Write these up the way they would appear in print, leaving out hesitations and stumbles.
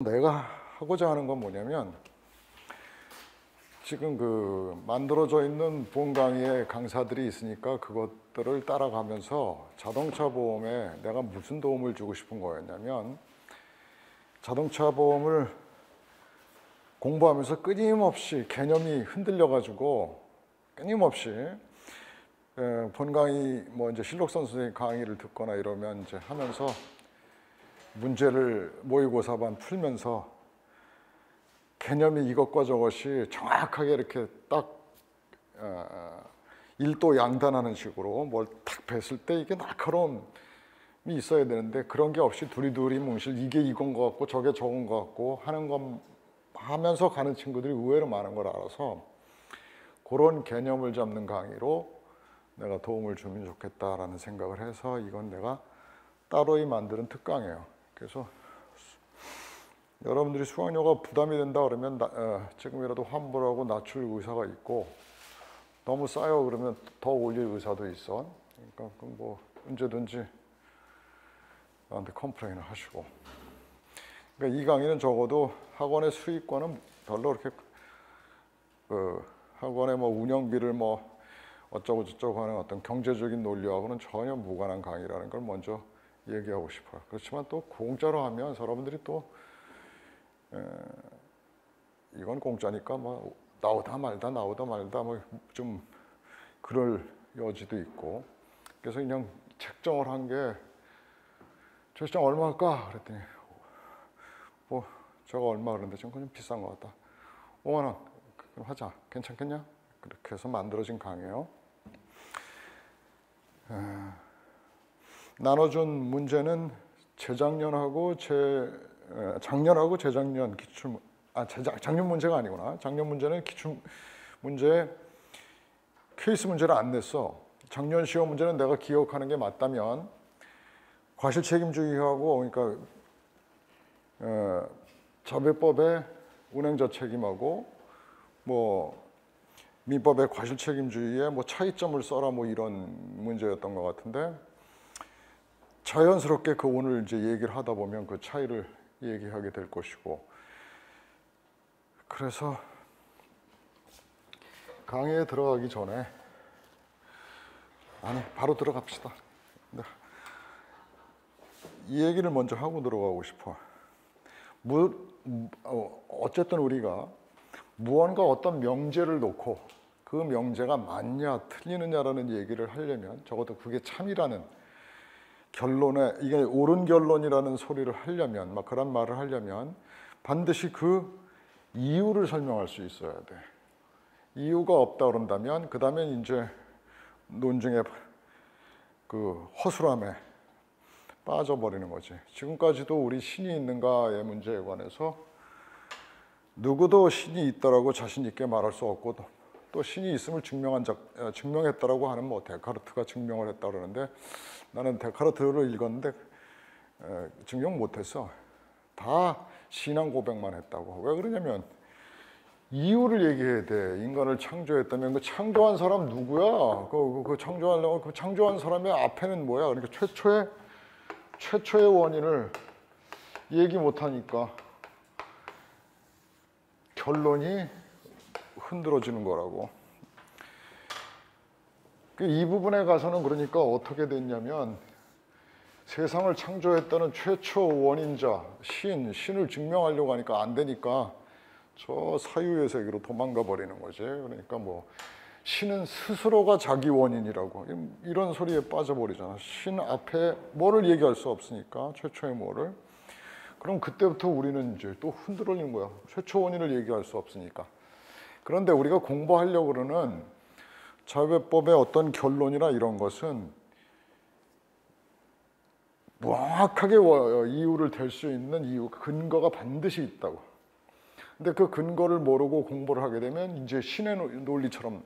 내가 하고자 하는 건 뭐냐면 지금 그 만들어져 있는 보험 강의의 강사들이 있으니까 그것들을 따라가면서 자동차 보험에 내가 무슨 도움을 주고 싶은 거였냐면 자동차 보험을 공부하면서 끊임없이 개념이 흔들려가지고 끊임없이 본 강의 뭐 이제 실록선 선생님 강의를 듣거나 이러면 이제 하면서 문제를 모의고사반 풀면서 개념이 이것과 저것이 정확하게 이렇게 딱 일도 양단하는 식으로 뭘 탁 뱄을 때 이게 날카로움이 있어야 되는데 그런 게 없이 두리두리 뭉실 이게 이건 것 같고 저게 저건 것 같고 하는 것 하면서 가는 친구들이 의외로 많은 걸 알아서 그런 개념을 잡는 강의로 내가 도움을 주면 좋겠다라는 생각을 해서 이건 내가 따로이 만드는 특강이에요. 그래서 여러분들이 수강료가 부담이 된다 그러면 지금이라도 환불하고 낮출 의사가 있고 너무 싸요 그러면 더 올릴 의사도 있어. 그러니까 뭐 언제든지 나한테 컴플레인을 하시고. 그러니까 이 강의는 적어도 학원의 수익과는 별로 그렇게 학원의 뭐 운영비를 뭐 어쩌고 저쩌고 하는 어떤 경제적인 논리하고는 전혀 무관한 강의라는 걸 먼저 얘기하고 싶어요. 그렇지만 또 공짜로 하면 여러분들이 또 이건 공짜니까 뭐 나오다 말다 뭐 좀 그럴 여지도 있고 그래서 그냥 책정을 한 게 책정 얼마 할까 그랬더니 뭐 저거 얼마 그런데 좀 비싼 것 같다. 5만 원 그럼 하자 괜찮겠냐? 그렇게 해서 만들어진 강의예요. 나눠준 문제는 재작년하고 작년하고 재작년 기출 작년 문제가 아니구나. 작년 문제는 기출 문제 케이스 문제를 안 냈어. 작년 시험 문제는 내가 기억하는 게 맞다면 과실 책임주의하고 그러니까 자배법의 운행자 책임하고 뭐 민법의 과실 책임주의에 뭐 차이점을 써라 뭐 이런 문제였던 것 같은데 자연스럽게 그 오늘 이제 얘기를 하다 보면 그 차이를 얘기하게 될 것이고 그래서 강의에 들어가기 전에 바로 들어갑시다. 이 얘기를 먼저 하고 들어가고 싶어. 어쨌든 우리가 무언가 어떤 명제를 놓고 그 명제가 맞냐 틀리느냐라는 얘기를 하려면 적어도 그게 참이라는 결론에 이게 옳은 결론이라는 소리를 하려면 막 그런 말을 하려면 반드시 그 이유를 설명할 수 있어야 돼. 이유가 없다 그런다면 그 다음에 이제 논증의 그 허술함에 빠져버리는 거지. 지금까지도 우리 신이 있는가의 문제에 관해서 누구도 신이 있다라고 자신 있게 말할 수 없고 또 신이 있음을 증명했다라고 하는 뭐 데카르트가 증명을 했다 그러는데 나는 데카르트를 읽었는데 증명 못했어. 다 신앙 고백만 했다고. 왜 그러냐면 이유를 얘기해야 돼. 인간을 창조했다면 그 창조한 사람 누구야? 그 창조하려고 그 창조한 사람의 앞에는 뭐야? 그러니까 최초의 원인을 얘기 못하니까 결론이 흔들어지는 거라고. 이 부분에 가서는 그러니까 어떻게 됐냐면 세상을 창조했다는 최초 원인자 신을 증명하려고 하니까 안 되니까 저 사유의 세계로 도망가 버리는 거지. 그러니까 뭐 신은 스스로가 자기 원인이라고 이런 소리에 빠져버리잖아. 신 앞에 뭐를 얘기할 수 없으니까 최초의 뭐를. 그럼 그때부터 우리는 이제 또 흔들리는 거야. 최초 원인을 얘기할 수 없으니까. 그런데 우리가 공부하려고 그러는 자배법의 어떤 결론이나 이런 것은 명확하게 이유를 댈 수 있는 이유, 근거가 반드시 있다고. 근데 그 근거를 모르고 공부를 하게 되면 이제 신의 논리처럼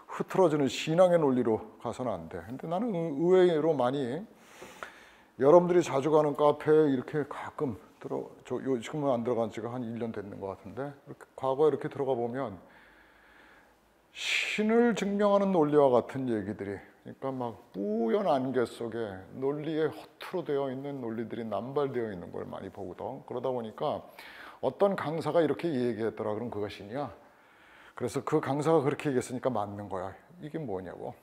흐트러지는 신앙의 논리로 가서는 안 돼. 근데 나는 의외로 많이 여러분들이 자주 가는 카페에 이렇게 가끔 지금은 안 들어간 지가 한 1년 됐는 것 같은데 과거에 이렇게 들어가 보면 신을 증명하는 논리와 같은 얘기들이 그러니까 막 뿌연 안개 속에 논리에 허투루 되어 있는 논리들이 남발되어 있는 걸 많이 보거든. 그러다 보니까 어떤 강사가 이렇게 얘기했더라. 그럼 그것이냐? 그래서 그 강사가 그렇게 얘기했으니까 맞는 거야. 이게 뭐냐고.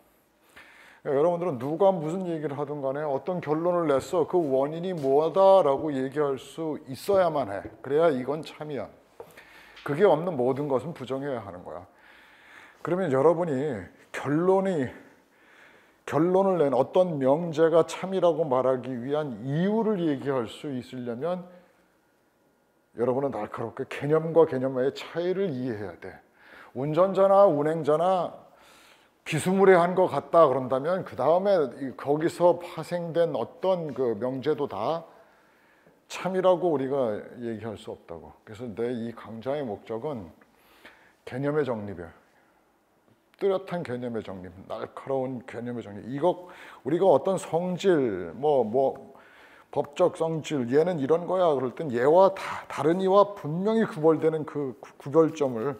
여러분들은 누가 무슨 얘기를 하든 간에 어떤 결론을 냈어. 그 원인이 뭐다라고 얘기할 수 있어야만 해. 그래야 이건 참이야. 그게 없는 모든 것은 부정해야 하는 거야. 그러면 여러분이 결론을 낸 어떤 명제가 참이라고 말하기 위한 이유를 얘기할 수 있으려면 여러분은 날카롭게 개념과 개념의 차이를 이해해야 돼. 운전자나 운행자나 비스무리한 것 같다 그런다면 그 다음에 거기서 파생된 어떤 그 명제도 다 참이라고 우리가 얘기할 수 없다고. 그래서 내 이 강좌의 목적은 개념의 정립이야. 뚜렷한 개념의 정립, 날카로운 개념의 정립. 이거 우리가 어떤 성질, 법적 성질, 얘는 이런 거야 그럴 땐 얘와 다른 이와 분명히 구별되는 그 구별점을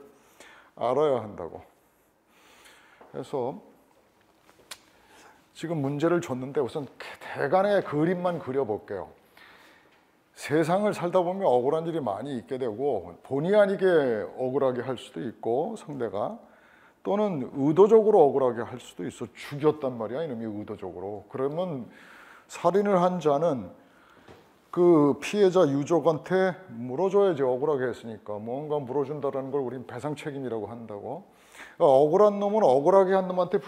알아야 한다고. 그래서 지금 문제를 줬는데 우선 대간의 그림만 그려볼게요. 세상을 살다 보면 억울한 일이 많이 있게 되고 본의 아니게 억울하게 할 수도 있고 상대가, 또는 의도적으로 억울하게 할 수도 있어. 죽였단 말이야 이놈이 의도적으로. 그러면 살인을 한 자는 그 피해자 유족한테 물어줘야지. 억울하게 했으니까 뭔가 물어준다는 걸 우린 배상 책임이라고 한다고. 그러니까 억울한 놈은 억울하게 한 놈한테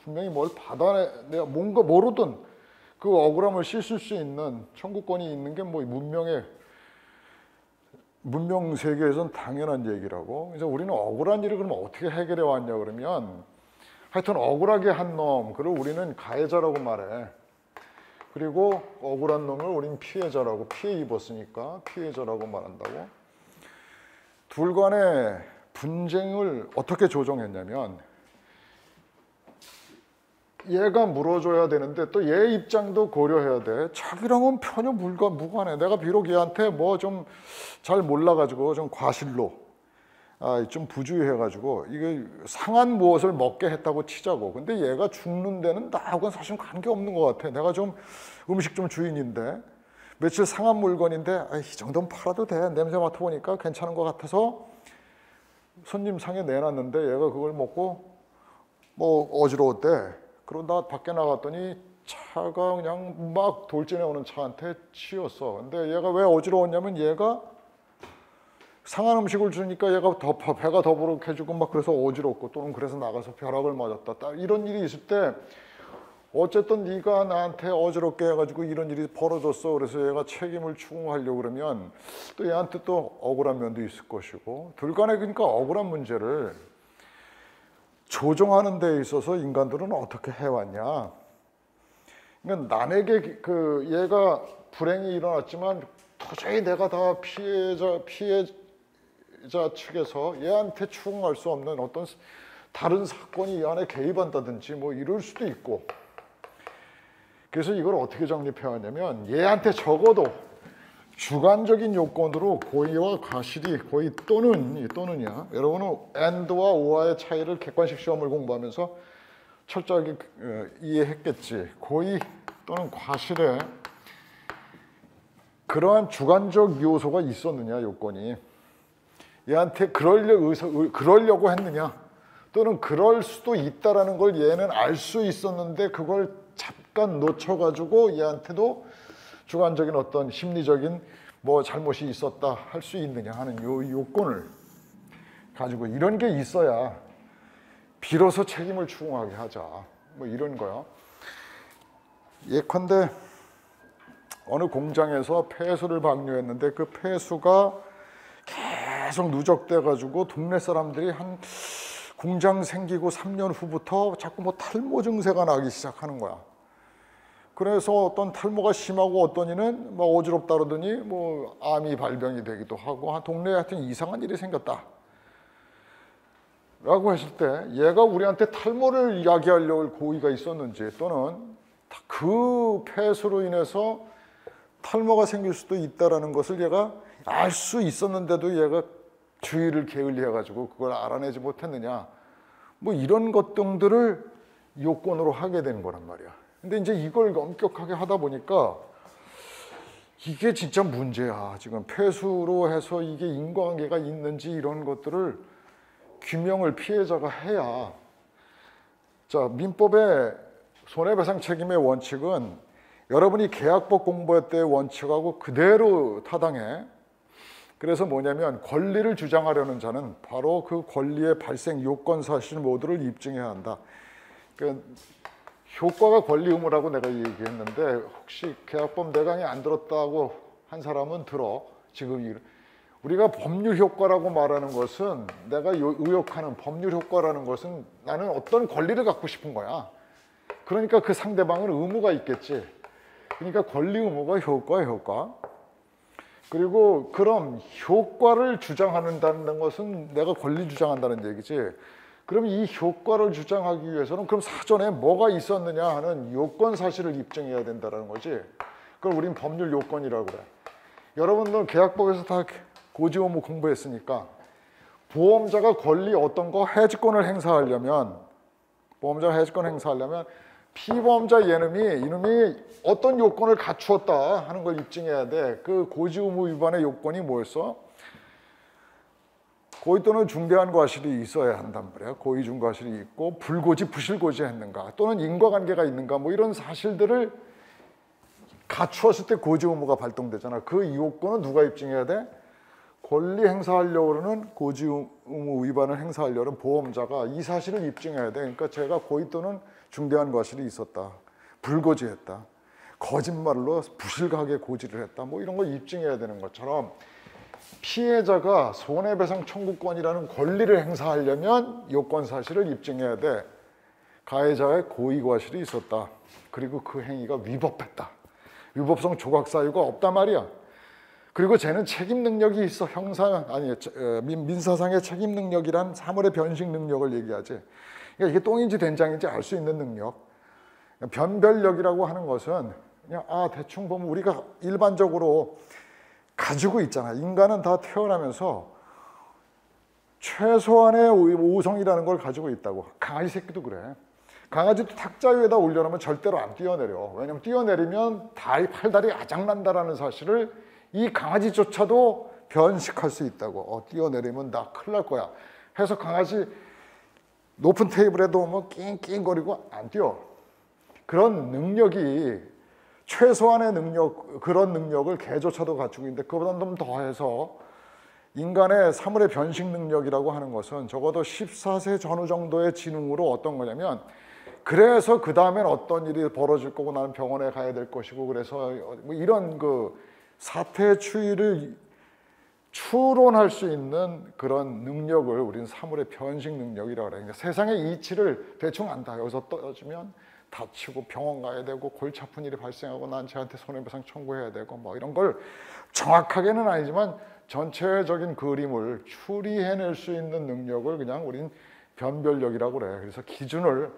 분명히 뭘 받아내야, 뭔가 모르든 그 억울함을 씻을 수 있는 청구권이 있는 게 뭐 문명 세계에선 당연한 얘기라고. 그래서 우리는 억울한 일을 그러면 어떻게 해결해 왔냐 그러면 하여튼 억울하게 한 놈, 그걸 우리는 가해자라고 말해. 그리고 억울한 놈을 우리는 피해자라고, 피해 입었으니까 피해자라고 말한다고. 둘 간의 분쟁을 어떻게 조정했냐면 얘가 물어줘야 되는데 또 얘 입장도 고려해야 돼. 자기랑은 전혀 무관해. 내가 비록 얘한테 뭐 좀 잘 몰라가지고 좀 과실로 좀 부주의해가지고 이게 상한 무엇을 먹게 했다고 치자고. 근데 얘가 죽는 데는 나하고는 사실 관계없는 것 같아. 내가 좀 음식 좀 주인인데 며칠 상한 물건인데 이 정도는 팔아도 돼. 냄새 맡아보니까 괜찮은 것 같아서 손님 상에 내놨는데 얘가 그걸 먹고 뭐 어지러웠대. 그러다 밖에 나갔더니 차가 그냥 막 돌진해 오는 차한테 치였어. 근데 얘가 왜 어지러웠냐면 얘가 상한 음식을 주니까 얘가 배가 더부룩해지고 막 그래서 어지럽고, 또는 그래서 나가서 벼락을 맞았다. 이런 일이 있을 때 어쨌든 네가 나한테 어지럽게 해가지고 이런 일이 벌어졌어. 그래서 얘가 책임을 추궁하려고 그러면 또 얘한테 또 억울한 면도 있을 것이고, 둘 간에 그러니까 억울한 문제를 조정하는 데 있어서 인간들은 어떻게 해왔냐. 그러니까 남에게 얘가 불행이 일어났지만 도저히 내가 다 피해자 측에서 얘한테 추궁할 수 없는 어떤 다른 사건이 이 안에 개입한다든지 뭐 이럴 수도 있고. 그래서 이걸 어떻게 정립해 왔냐면 얘한테 적어도 주관적인 요건으로 고의와 과실이 고의 또는이야. 여러분은 and와 or의 차이를 객관식 시험을 공부하면서 철저하게 이해했겠지. 고의 또는 과실에 그러한 주관적 요소가 있었느냐, 요건이. 얘한테 그러려고 했느냐, 또는 그럴 수도 있다라는 걸 얘는 알 수 있었는데 그걸 잠깐 놓쳐가지고 얘한테도 주관적인 어떤 심리적인 뭐 잘못이 있었다 할 수 있느냐 하는 요 요건을 가지고, 이런 게 있어야 비로소 책임을 추궁하게 하자. 뭐 이런 거야. 예컨대 어느 공장에서 폐수를 방류했는데 그 폐수가 계속 누적돼 가지고 동네 사람들이 한 공장 생기고 3년 후부터 자꾸 뭐 탈모 증세가 나기 시작하는 거야. 그래서 어떤 탈모가 심하고 어떤 이는 뭐 어지럽다 그러더니 뭐 암이 발병이 되기도 하고, 동네에 하여튼 이상한 일이 생겼다 라고 했을 때 얘가 우리한테 탈모를 이야기하려고 고의가 있었는지, 또는 그 폐수로 인해서 탈모가 생길 수도 있다는 것을 얘가 알 수 있었는데도 얘가 주의를 게을리해 가지고 그걸 알아내지 못했느냐, 뭐 이런 것 등들을 요건으로 하게 되는 거란 말이야. 근데 이제 이걸 엄격하게 하다 보니까 이게 진짜 문제야. 지금 폐수로 해서 이게 인과관계가 있는지 이런 것들을 규명을 피해자가 해야. 자, 민법의 손해배상 책임의 원칙은 여러분이 계약법 공부할 때의 원칙하고 그대로 타당해. 그래서 뭐냐면 권리를 주장하려는 자는 바로 그 권리의 발생 요건 사실 모두를 입증해야 한다. 그러니까 효과가 권리 의무라고 내가 얘기했는데 혹시 계약법 내 강의 안 들었다고 한 사람은 들어. 지금 우리가 법률 효과라고 말하는 것은 내가 의역하는 법률 효과라는 것은 나는 어떤 권리를 갖고 싶은 거야. 그러니까 그 상대방은 의무가 있겠지. 그러니까 권리 의무가 효과야, 효과. 그리고 그럼 효과를 주장한다는 것은 내가 권리 주장한다는 얘기지. 그럼 이 효과를 주장하기 위해서는 그럼 사전에 뭐가 있었느냐 하는 요건 사실을 입증해야 된다는 거지. 그걸 우린 법률 요건이라고 그래. 여러분들 계약법에서 다 고지 의무 공부했으니까 보험자가 권리 어떤 거 해지권을 행사하려면 피보험자 이놈이 어떤 요건을 갖추었다 하는 걸 입증해야 돼. 그 고지 의무 위반의 요건이 뭐였어? 고의 또는 중대한 과실이 있어야 한단 말이야. 고의 중과실이 있고 불고지, 부실고지 했는가 또는 인과관계가 있는가 뭐 이런 사실들을 갖추었을 때 고지 의무가 발동되잖아. 그 요건은 누가 입증해야 돼? 권리 행사하려고 그러는 고지 의무 위반을 행사하려는 보험자가 이 사실을 입증해야 돼. 그러니까 제가 고의 또는 중대한 과실이 있었다. 불고지했다. 거짓말로 부실하게 고지를 했다. 뭐 이런 걸 입증해야 되는 것처럼 피해자가 손해배상 청구권이라는 권리를 행사하려면 요건 사실을 입증해야 돼. 가해자의 고의 과실이 있었다. 그리고 그 행위가 위법했다. 위법성 조각 사유가 없단 말이야. 그리고 쟤는 책임 능력이 있어. 민사상의 책임 능력이란 사물의 변식 능력을 얘기하지. 그러니까 이게 똥인지 된장인지 알 수 있는 능력. 변별력이라고 하는 것은 그냥 대충 보면 우리가 일반적으로 가지고 있잖아. 인간은 다 태어나면서 최소한의 오성이라는 걸 가지고 있다고. 강아지 새끼도 그래. 강아지도 탁자 위에다 올려놓으면 절대로 안 뛰어내려. 왜냐면 뛰어내리면 팔다리 아작난다라는 사실을 이 강아지조차도 변식할 수 있다고. 뛰어내리면 나 큰일 날 거야 해서 강아지 높은 테이블에도 뭐 낑낑거리고 안 뛰어. 그런 능력이 최소한의 능력, 그런 능력을 개조차도 갖추고 있는데 그보다 좀 더해서 인간의 사물의 변식 능력이라고 하는 것은 적어도 14세 전후 정도의 지능으로 어떤 거냐면 그래서 그 다음엔 어떤 일이 벌어질 거고 나는 병원에 가야 될 것이고 그래서 뭐 이런 그 사태의 추이를 추론할 수 있는 그런 능력을 우리는 사물의 변식 능력이라고 그래요. 그러니까 세상의 이치를 대충 안다. 여기서 떨어지면 다치고 병원 가야 되고 골치 아픈 일이 발생하고 난 쟤한테 손해배상 청구해야 되고 뭐 이런 걸 정확하게는 아니지만 전체적인 그림을 추리해낼 수 있는 능력을 그냥 우린 변별력이라고 그래요. 그래서 기준을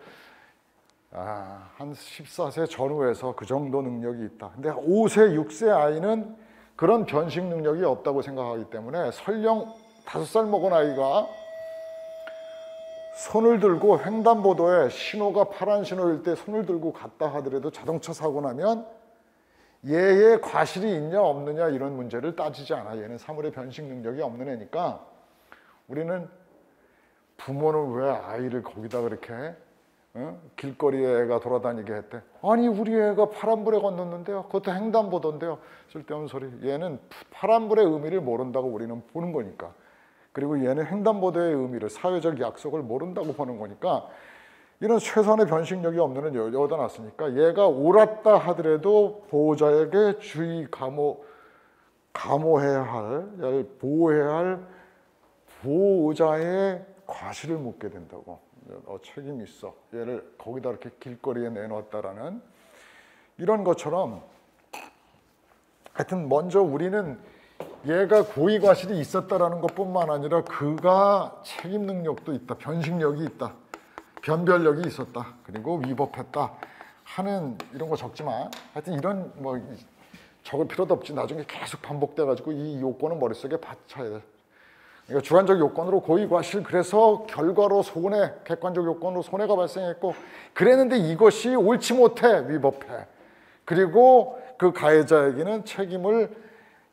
한 14세 전후에서 그 정도 능력이 있다. 근데 5세, 6세 아이는 그런 변식 능력이 없다고 생각하기 때문에 설령 5살 먹은 아이가 손을 들고 횡단보도에 신호가 파란 신호일 때 손을 들고 갔다 하더라도 자동차 사고 나면 얘의 과실이 있냐 없느냐 이런 문제를 따지지 않아. 얘는 사물의 변식 능력이 없는 애니까 우리는 부모는 왜 아이를 거기다 그렇게 길거리에 애가 돌아다니게 했대. 아니 우리 애가 파란불에 건넜는데요. 그것도 횡단보도인데요. 쓸데없는 소리. 얘는 파란불의 의미를 모른다고 우리는 보는 거니까. 그리고 얘는 횡단보도의 의미를 사회적 약속을 모른다고 보는 거니까 이런 최소한의 변식력이 없는 애를 여기다 놨으니까 얘가 옳았다 하더라도 보호자에게 주의 감호해야 할, 보호해야 할 보호자의 과실을 묻게 된다고. 책임이 있어. 얘를 거기다 이렇게 길거리에 내놓았다라는 이런 것처럼 하여튼 먼저 우리는 얘가 고의 과실이 있었다라는 것뿐만 아니라 그가 책임 능력도 있다. 변식력이 있다. 변별력이 있었다. 그리고 위법했다 하는 이런 거 적지 마. 하여튼 이런 뭐 적을 필요도 없지. 나중에 계속 반복돼 가지고 이 요건은 머릿속에 받쳐야 돼. 그러니까 주관적 요건으로 고의 과실, 그래서 결과로 손해, 객관적 요건으로 손해가 발생했고 그랬는데 이것이 옳지 못해, 위법해. 그리고 그 가해자에게는 책임을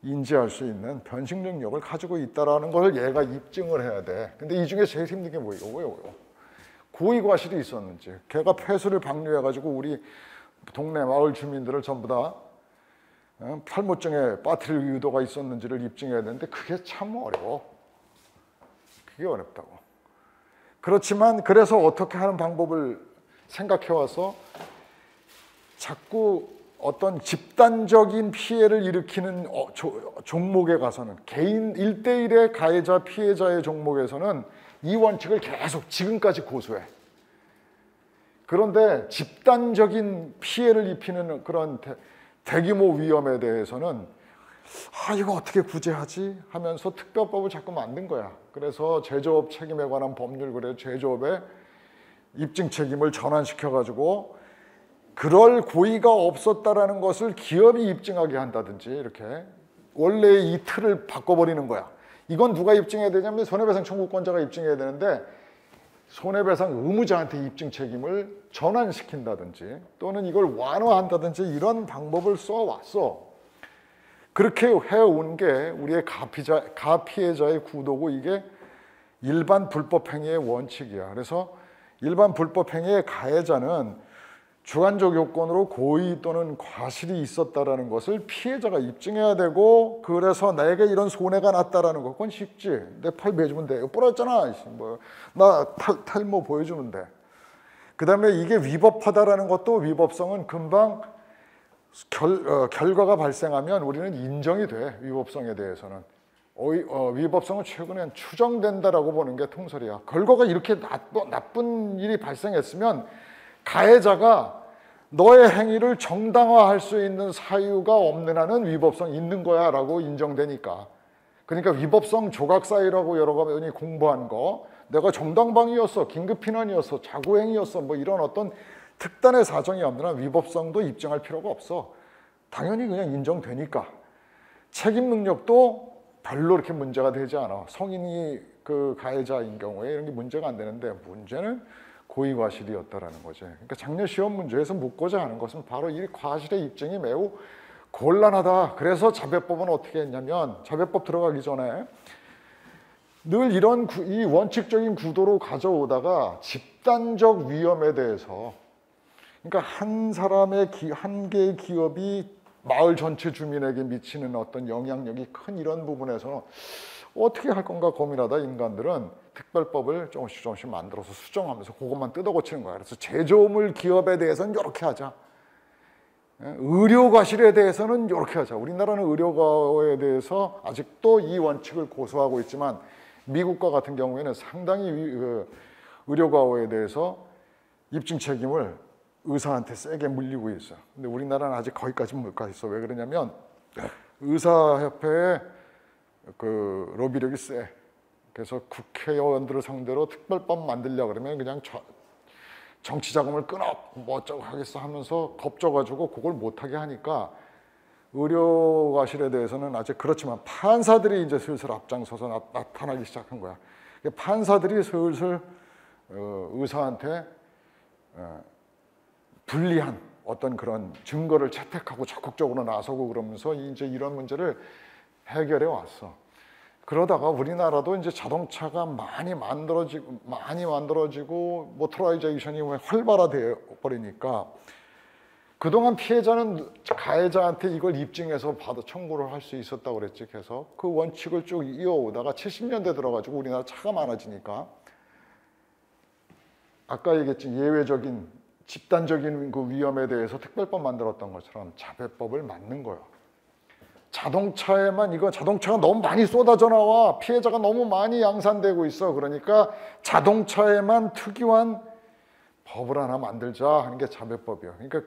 인지할 수 있는 변식 능력을 가지고 있다는 걸 얘가 입증을 해야 돼. 근데 이 중에 제일 힘든 게 뭐예요? 고의 과실이 있었는지, 걔가 폐수를 방류해가지고 우리 동네 마을 주민들을 전부 다 탈모증에 빠뜨릴 의도가 있었는지를 입증해야 되는데 그게 참 어려워. 그게 어렵다고. 그렇지만 그래서 어떻게 하는 방법을 생각해 와서 자꾸 어떤 집단적인 피해를 일으키는 종목에 가서는, 개인 1대1의 가해자 피해자의 종목에서는 이 원칙을 계속 지금까지 고수해. 그런데 집단적인 피해를 입히는 그런 대규모 위험에 대해서는 이거 어떻게 구제하지 하면서 특별법을 자꾸 만든 거야. 그래서 제조업 책임에 관한 법률, 그래 제조업의 입증 책임을 전환시켜가지고 그럴 고의가 없었다라는 것을 기업이 입증하게 한다든지, 이렇게 원래의 이 틀을 바꿔버리는 거야. 이건 누가 입증해야 되냐면 손해배상 청구권자가 입증해야 되는데 손해배상 의무자한테 입증 책임을 전환시킨다든지 또는 이걸 완화한다든지 이런 방법을 써왔어. 그렇게 해온 게 우리의 가피해자의 구도고, 이게 일반 불법행위의 원칙이야. 그래서 일반 불법행위의 가해자는 주관적 요건으로 고의 또는 과실이 있었다라는 것을 피해자가 입증해야 되고, 그래서 내게 이런 손해가 났다라는 것, 그건 쉽지. 내 팔 매주면 돼. 이거 부러졌잖아. 나 탈모 보여주면 돼. 그 다음에 이게 위법하다라는 것도, 위법성은 금방 결과가 발생하면 우리는 인정이 돼. 위법성에 대해서는. 위법성은 최근엔 추정된다라고 보는 게 통설이야. 결과가 이렇게 나쁜 일이 발생했으면 가해자가 너의 행위를 정당화할 수 있는 사유가 없는 한은 위법성 있는 거야 라고 인정되니까. 그러니까 위법성 조각사유라고 여러 가지 공부한 거, 내가 정당방위였어, 긴급피난이었어, 자구행위였어, 뭐 이런 어떤 특단의 사정이 없는 한 위법성도 입증할 필요가 없어. 당연히 그냥 인정되니까. 책임 능력도 별로 이렇게 문제가 되지 않아. 성인이 그 가해자인 경우에 이런 게 문제가 안 되는데, 문제는 고의 과실이었다라는 거지. 그러니까 작년 시험 문제에서 묻고자 하는 것은 바로 이 과실의 입증이 매우 곤란하다. 그래서 자배법은 어떻게 했냐면, 자배법 들어가기 전에 늘 이런 이 원칙적인 구도로 가져오다가 집단적 위험에 대해서, 그러니까 한 사람의 한 개의 기업이 마을 전체 주민에게 미치는 어떤 영향력이 큰 이런 부분에서 어떻게 할 건가 고민하다 인간들은 특별법을 조금씩 만들어서 수정하면서 그것만 뜯어 고치는 거야. 그래서 제조물 기업에 대해서는 이렇게 하자. 의료 과실에 대해서는 이렇게 하자. 우리나라는 의료과에 대해서 아직도 이 원칙을 고수하고 있지만 미국과 같은 경우에는 상당히 의료과에 대해서 입증 책임을 의사한테 세게 물리고 있어. 근데 우리나라는 아직 거기까지 못 가 있어. 왜 그러냐면 의사협회의 그 로비력이 세. 그래서 국회의원들을 상대로 특별법 만들려고 그러면 그냥 정치 자금을 끊어 뭐 어쩌고 하겠어 하면서 겁줘가지고 그걸 못하게 하니까 의료 과실에 대해서는 아직 그렇지만 판사들이 이제 슬슬 앞장서서 나타나기 시작한 거야. 판사들이 슬슬 의사한테 불리한 어떤 그런 증거를 채택하고 적극적으로 나서고 그러면서 이제 이런 문제를 해결해 왔어. 그러다가 우리나라도 이제 자동차가 많이 만들어지고 모터라이제이션이 활발화되어 버리니까 그동안 피해자는 가해자한테 이걸 입증해서 받아 청구를 할 수 있었다고 그랬지. 그래서 그 원칙을 쭉 이어오다가 70년대 들어가지고 우리나라 차가 많아지니까 아까 얘기했지, 예외적인 집단적인 그 위험에 대해서 특별법 만들었던 것처럼 자배법을 만든 거예요. 자동차에만, 이거 자동차가 너무 많이 쏟아져 나와, 피해자가 너무 많이 양산되고 있어. 그러니까 자동차에만 특유한 법을 하나 만들자 하는 게 자배법이에요. 그러니까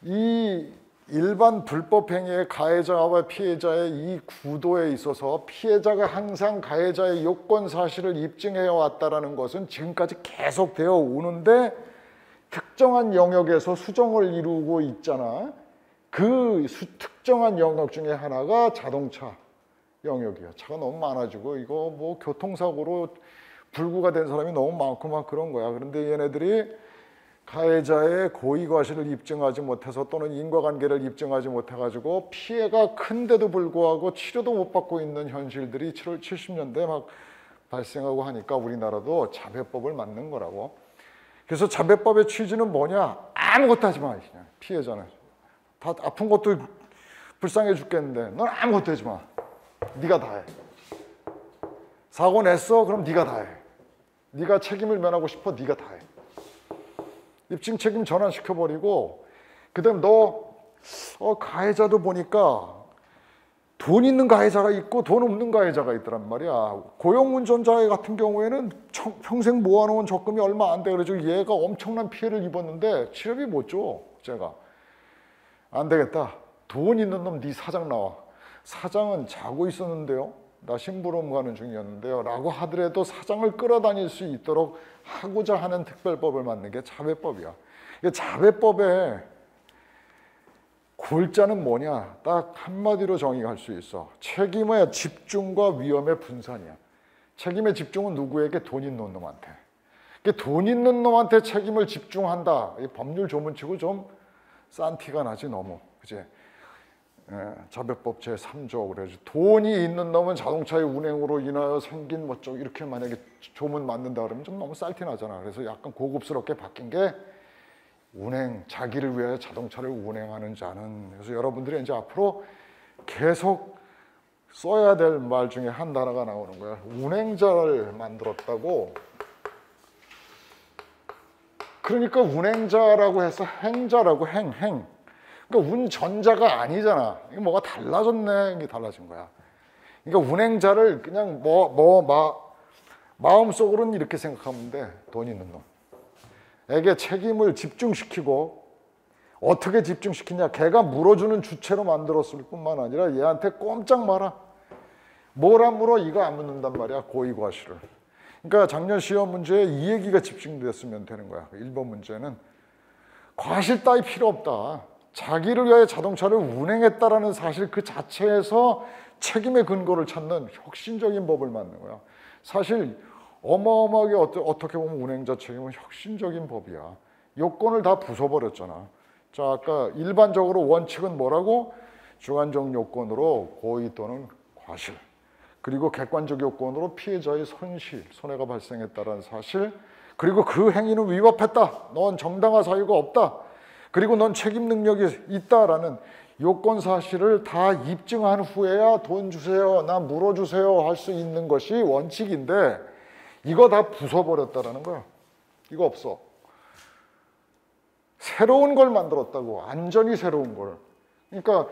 이 일반 불법 행위의 가해자와 피해자의 이 구도에 있어서 피해자가 항상 가해자의 요건 사실을 입증해 왔다라는 것은 지금까지 계속 되어 오는데 특정한 영역에서 수정을 이루고 있잖아. 그 특정한 영역 중에 하나가 자동차, 영역이야. 차가 너무 많아지고 이거 뭐 교통사고로 불구가 된 사람이 너무 많고 막 그런 거야. 그런데 얘네들이 가해자의 고의과실을 입증하지 못해서 또는 인과관계를 입증하지 못해가지고 피해가 큰데도 불구하고 치료도 못 받고 있는 현실들이 70년대에 막 발생하고 하니까 우리나라도 자배법을 만든 거라고. 그래서 자배법의 취지는 뭐냐? 아무것도 하지 마. 그냥 피해자는. 다 아픈 것도 불쌍해 죽겠는데 넌 아무것도 하지 마. 네가 다 해. 사고 냈어? 그럼 네가 다 해. 네가 책임을 면하고 싶어? 네가 다 해. 입증 책임 전환시켜버리고 그다음 너 가해자도 보니까 돈 있는 가해자가 있고 돈 없는 가해자가 있더란 말이야. 고용운전자 같은 경우에는 평생 모아놓은 적금이 얼마 안 돼. 그래서 얘가 엄청난 피해를 입었는데 치료비 못 줘. 제가 안 되겠다. 돈 있는 놈 네 사장 나와. 사장은 자고 있었는데요. 나 심부름 가는 중이었는데요. 라고 하더라도 사장을 끌어다닐 수 있도록 하고자 하는 특별법을 만든 게 자배법이야. 자배법의 골자는 뭐냐? 딱 한마디로 정의할 수 있어. 책임의 집중과 위험의 분산이야. 책임의 집중은 누구에게? 돈 있는 놈한테. 돈 있는 놈한테 책임을 집중한다. 법률 조문치고 좀 싼 티가 나지 너무. 그치? 자배법 제3조 그래서 돈이 있는 놈은 자동차의 운행으로 인하여 생긴 뭐쪽 이렇게 만약에 조문 만든다 그러면 좀 너무 쌀티 나잖아. 그래서 약간 고급스럽게 바뀐 게 운행, 자기를 위하여 자동차를 운행하는 자는. 그래서 여러분들이 이제 앞으로 계속 써야 될 말 중에 한 단어가 나오는 거야. 운행자를 만들었다고. 그러니까 운행자라고 해서 행자라고 행. 그러니까 운전자가 아니잖아. 이게 뭐가 달라졌네. 이게 달라진 거야. 그러니까 운행자를 그냥 마음속으로는 이렇게 생각하면 돼. 돈 있는 놈에게 책임을 집중시키고 어떻게 집중시키냐. 걔가 물어주는 주체로 만들었을 뿐만 아니라 얘한테 꼼짝 마라. 뭐라 물어? 이거 안 묻는단 말이야. 고의과실을. 그러니까 작년 시험 문제에 이 얘기가 집중됐으면 되는 거야. 1번 문제는 과실 따위 필요 없다. 자기를 위하여 자동차를 운행했다라는 사실 그 자체에서 책임의 근거를 찾는 혁신적인 법을 만든 거야. 사실 어마어마하게 어떻게 보면 운행자 책임은 혁신적인 법이야. 요건을 다 부숴버렸잖아. 자, 아까 일반적으로 원칙은 뭐라고? 주관적 요건으로 고의 또는 과실, 그리고 객관적 요건으로 피해자의 손해가 발생했다는 사실, 그리고 그 행위는 위법했다. 넌 정당한 사유가 없다. 그리고 넌 책임 능력이 있다라는 요건 사실을 다 입증한 후에야 돈 주세요, 나 물어주세요 할 수 있는 것이 원칙인데 이거 다 부숴버렸다라는 거야. 이거 없어. 새로운 걸 만들었다고. 완전히 새로운 걸. 그러니까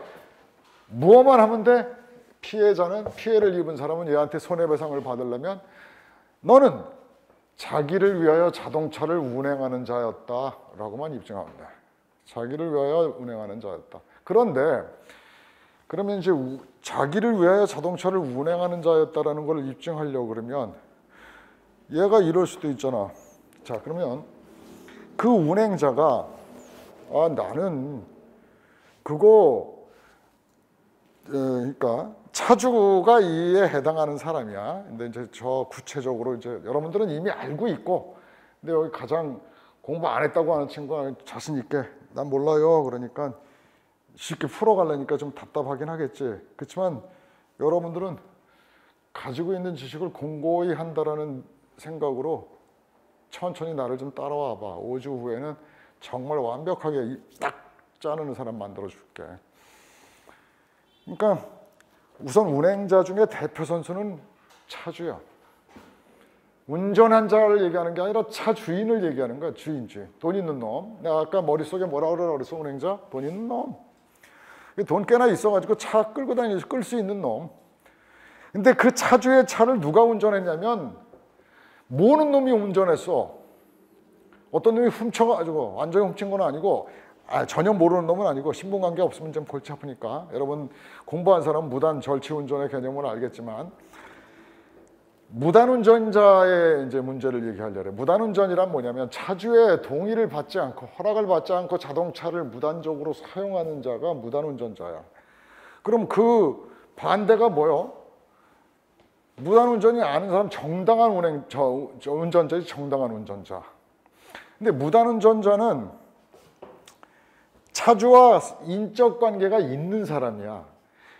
무엇만 하면 돼? 피해자는, 피해를 입은 사람은 얘한테 손해배상을 받으려면 너는 자기를 위하여 자동차를 운행하는 자였다라고만 입증하면 돼. 자기를 위하여 운행하는 자였다. 그런데 그러면 이제 자기를 위하여 자동차를 운행하는 자였다라는 걸 입증하려고 그러면 얘가 이럴 수도 있잖아. 자, 그러면 그 운행자가 나는 그거 그러니까 차주가 이에 해당하는 사람이야. 근데 이제 저 구체적으로 이제 여러분들은 이미 알고 있고, 근데 여기 가장 공부 안 했다고 하는 친구가 자신 있게 난 몰라요. 그러니까 쉽게 풀어가려니까 좀 답답하긴 하겠지. 그렇지만 여러분들은 가지고 있는 지식을 공고히 한다라는 생각으로 천천히 나를 좀 따라와 봐. 5주 후에는 정말 완벽하게 딱 짜는 사람 만들어 줄게. 그러니까 우선 운행자 중에 대표 선수는 차주야. 운전한 자를 얘기하는 게 아니라 차 주인을 얘기하는 거야. 주인. 돈 있는 놈. 내가 아까 머릿속에 뭐라 그랬어? 운행자? 돈 있는 놈. 돈 꽤나 있어가지고 차 끌고 다니면서 끌 수 있는 놈. 근데 그 차주의 차를 누가 운전했냐면 모르는 놈이 운전했어. 어떤 놈이 훔쳐가지고, 완전히 훔친 건 아니고, 전혀 모르는 놈은 아니고, 신분관계 없으면 좀 골치 아프니까. 여러분 공부한 사람은 무단 절취운전의 개념을 알겠지만, 무단운전자의 이제 문제를 얘기하려래. 무단운전이란 뭐냐면 차주의 동의를 받지 않고, 허락을 받지 않고 자동차를 무단적으로 사용하는 자가 무단운전자야. 그럼 그 반대가 뭐요? 무단운전이 아는 사람 정당한 운전자지, 정당한 운전자. 근데 무단운전자는 차주와 인적 관계가 있는 사람이야.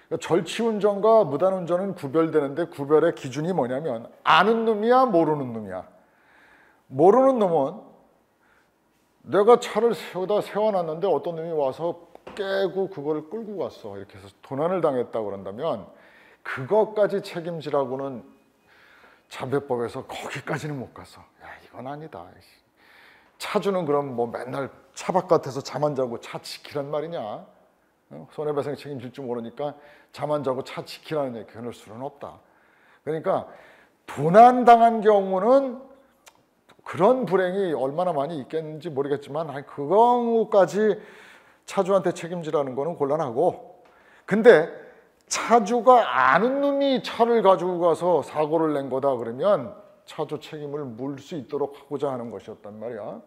그러니까 절치운전과 무단운전은 구별되는데 구별의 기준이 뭐냐면 아는 놈이야, 모르는 놈이야. 모르는 놈은 내가 차를 여기다 세워놨는데 어떤 놈이 와서 깨고 그거를 끌고 갔어. 이렇게 해서 도난을 당했다고 그런다면 그것까지 책임지라고는 자배법에서 거기까지는 못 갔어. 야, 이건 아니다. 차주는 그럼 뭐 맨날 차 바깥에서 잠 안 자고 차 지키란 말이냐? 손해배상 책임질 줄 모르니까 잠 안 자고 차 지키라는 얘기 그럴 수는 없다. 그러니까 도난 당한 경우는 그런 불행이 얼마나 많이 있겠는지 모르겠지만 그 경우까지 차주한테 책임지라는 거는 곤란하고, 근데 차주가 아는 놈이 차를 가지고 가서 사고를 낸 거다 그러면 차주 책임을 물 수 있도록 하고자 하는 것이었단 말이야.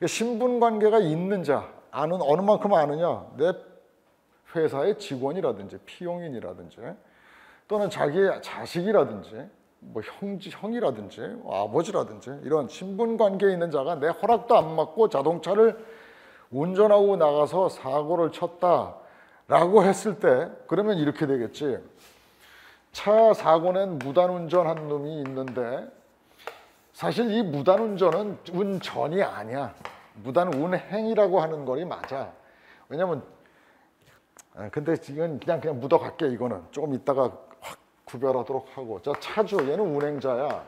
신분관계가 있는 자, 아는 어느 만큼 아느냐, 내 회사의 직원이라든지 피용인이라든지 또는 자기의 자식이라든지 뭐 형이라든지 아버지라든지 이런 신분관계에 있는 자가 내 허락도 안 받고 자동차를 운전하고 나가서 사고를 쳤다라고 했을 때 그러면 이렇게 되겠지. 차 사고 낸 무단운전한 놈이 있는데 사실 이 무단운전은 운전이 아니야. 무단운행이라고 하는 거리 맞아. 왜냐면 근데 이건 그냥 묻어갈게. 이거는 조금 이따가 확 구별하도록 하고. 자, 차주 얘는 운행자야.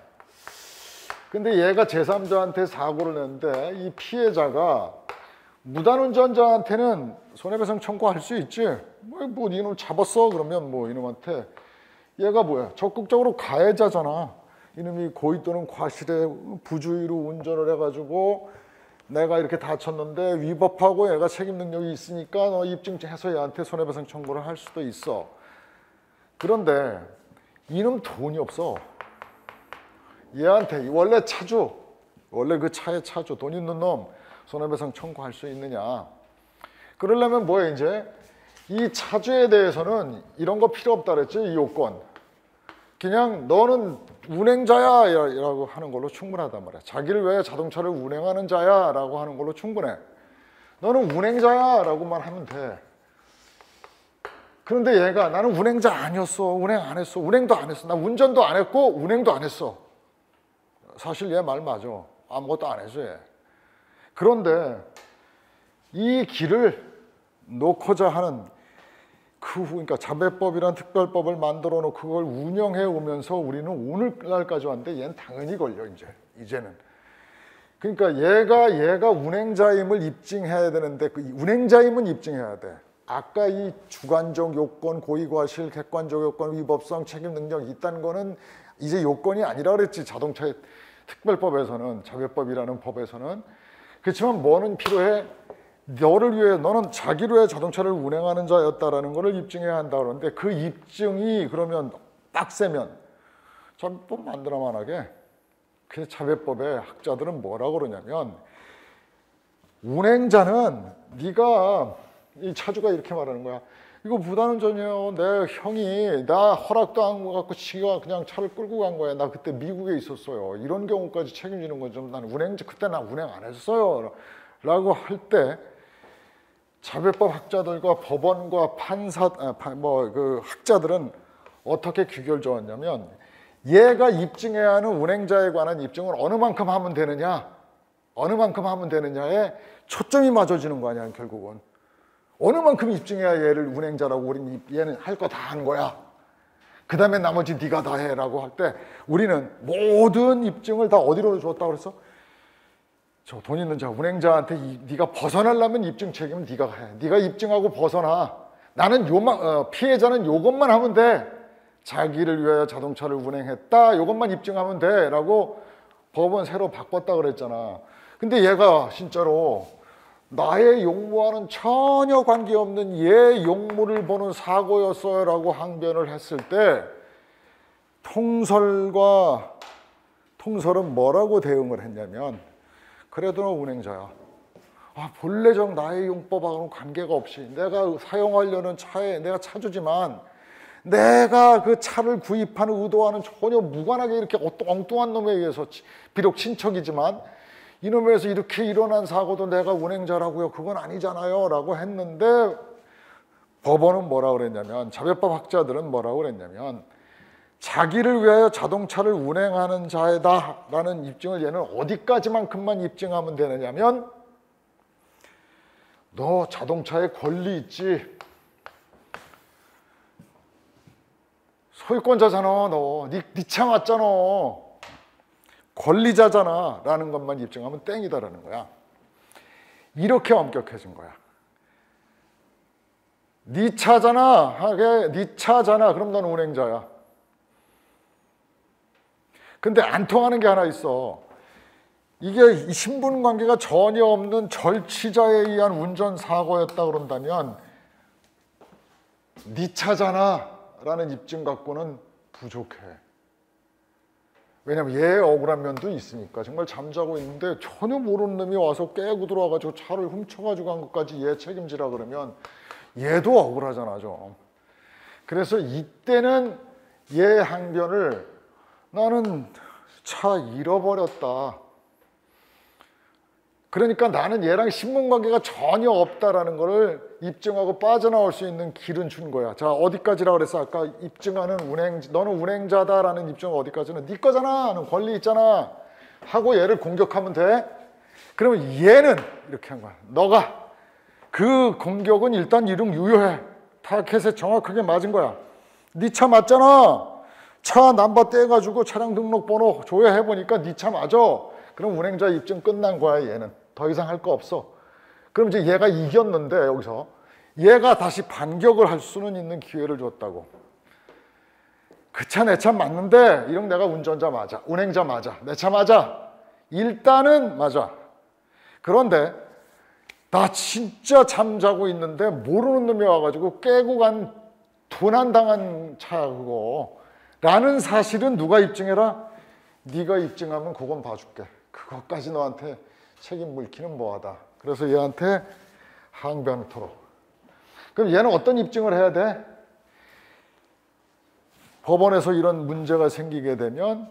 근데 얘가 제3자한테 사고를 냈는데 이 피해자가 무단운전자한테는 손해배상 청구할 수 있지. 뭐 이놈 잡았어 그러면 뭐 이놈한테 얘가 뭐야? 적극적으로 가해자잖아. 이놈이 고의 또는 과실에 부주의로 운전을 해가지고 내가 이렇게 다쳤는데 위법하고 얘가 책임 능력이 있으니까 너 입증해서 얘한테 손해배상 청구를 할 수도 있어. 그런데 이놈 돈이 없어. 얘한테 원래 차주, 원래 그 차의 차주, 돈 있는 놈 손해배상 청구할 수 있느냐. 그러려면 뭐야 이제 이 차주에 대해서는 이런 거 필요 없다 그랬지. 이 요건 그냥 너는 운행자야 라고 하는 걸로 충분하단 말이야. 자기를 위해 자동차를 운행하는 자야 라고 하는 걸로 충분해. 너는 운행자야 라고만 하면 돼. 그런데 얘가 나는 운행자 아니었어, 운행 안 했어, 운행도 안 했어, 나 운전도 안 했고 운행도 안 했어. 사실 얘 말 맞아. 아무것도 안 했어 얘. 그런데 이 길을 놓고자 하는 그러니까 자배법이란 특별법을 만들어 놓고 그걸 운영해 오면서 우리는 오늘날까지 왔는데 얘는 당연히 걸려 이제는. 그러니까 얘가 운행자임을 입증해야 되는데 그 운행자임은 입증해야 돼. 아까 이 주관적 요건, 고의과실, 객관적 요건, 위법성, 책임 능력이 있다는 거는 이제 요건이 아니라 그랬지. 자동차의 특별법에서는, 자배법이라는 법에서는. 그렇지만 뭐는 필요해? 너를 위해, 너는 자기를 위해 자동차를 운행하는 자였다라는 것을 입증해야 한다 그러는데 그 입증이 그러면 빡세면 자배법 만들어만 하게. 그 자배법의 학자들은 뭐라고 그러냐면 운행자는 네가 이 차주가 이렇게 말하는 거야. 이거 무단운전이에요. 내 형이 나 허락도 안 갖고 지가 그냥 차를 끌고 간 거야. 나 그때 미국에 있었어요. 이런 경우까지 책임지는 거죠. 난 그때 나 운행 안 했어요. 라고 할 때 자배법 학자들과 법원과 판사, 그 학자들은 어떻게 규결 지었냐면 얘가 입증해야 하는 운행자에 관한 입증을 어느 만큼 하면 되느냐, 어느 만큼 하면 되느냐에 초점이 맞춰지는 거 아니야, 결국은. 어느 만큼 입증해야 얘를 운행자라고 우리는 얘는 할 거 다 한 거야. 그 다음에 나머지 네가 다 해라고 할 때 우리는 모든 입증을 다 어디로 줬다고 그랬어? 저 돈 있는 자, 운행자한테 네가 벗어나려면 입증 책임은 네가 해. 네가 입증하고 벗어나. 나는 피해자는 요것만 하면 돼. 자기를 위하여 자동차를 운행했다. 요것만 입증하면 돼. 라고 법은 새로 바꿨다 그랬잖아. 근데 얘가 진짜로 나의 용무와는 전혀 관계없는 얘 용무를 보는 사고였어요 라고 항변을 했을 때 통설은 뭐라고 대응을 했냐면 그래도 너 운행자야. 본래적 나의 용법하고는 관계가 없이 내가 사용하려는 차에 내가 차주지만 내가 그 차를 구입하는 의도와는 전혀 무관하게 이렇게 엉뚱한 놈에 의해서, 비록 친척이지만 이놈에 의해서 이렇게 일어난 사고도 내가 운행자라고요? 그건 아니잖아요 라고 했는데, 법원은 뭐라 그랬냐면, 자별법 학자들은 뭐라고 그랬냐면, 자기를 위하여 자동차를 운행하는 자이다 라는 입증을 얘는 어디까지만큼만 입증하면 되느냐면, 너 자동차에 권리 있지, 소유권자잖아, 너 네 차 맞잖아, 권리자잖아 라는 것만 입증하면 땡이다라는 거야. 이렇게 엄격해진 거야. 네 차잖아 하게, 네 차잖아, 그럼 넌 운행자야. 근데 안 통하는 게 하나 있어. 이게 신분관계가 전혀 없는 절취자에 의한 운전사고였다 그런다면 네 차잖아 라는 입증 갖고는 부족해. 왜냐면 얘의 억울한 면도 있으니까. 정말 잠자고 있는데 전혀 모르는 놈이 와서 깨고 들어와가지고 차를 훔쳐가지고 간 것까지 얘 책임지라 그러면 얘도 억울하잖아 좀. 그래서 이때는 얘 항변을, 나는 차 잃어버렸다, 그러니까 나는 얘랑 신분관계가 전혀 없다라는 거를 입증하고 빠져나올 수 있는 길은 준 거야. 자, 어디까지라고 그랬어? 아까 입증하는 너는 운행자다라는 입증은 어디까지는? 네 거잖아, 는 권리 있잖아 하고 얘를 공격하면 돼. 그러면 얘는 이렇게 한 거야. 너가 그 공격은 일단 이름 유효해. 타켓에 정확하게 맞은 거야. 네 차 맞잖아. 차 넘버 떼가지고 차량 등록번호 조회해보니까 네 차 맞아. 그럼 운행자 입증 끝난 거야. 얘는 더 이상 할 거 없어. 그럼 이제 얘가 이겼는데 여기서 얘가 다시 반격을 할 수는 있는 기회를 줬다고. 그 차 내 차 맞는데, 이런 내가 운전자 맞아, 운행자 맞아, 내 차 맞아, 일단은 맞아. 그런데 나 진짜 잠자고 있는데 모르는 놈이 와가지고 깨고 간 도난당한 차 그거 라는 사실은 누가 입증해라? 네가 입증하면 그건 봐줄게. 그것까지 너한테 책임 물기는 뭐하다. 그래서 얘한테 항변토록. 그럼 얘는 어떤 입증을 해야 돼? 법원에서 이런 문제가 생기게 되면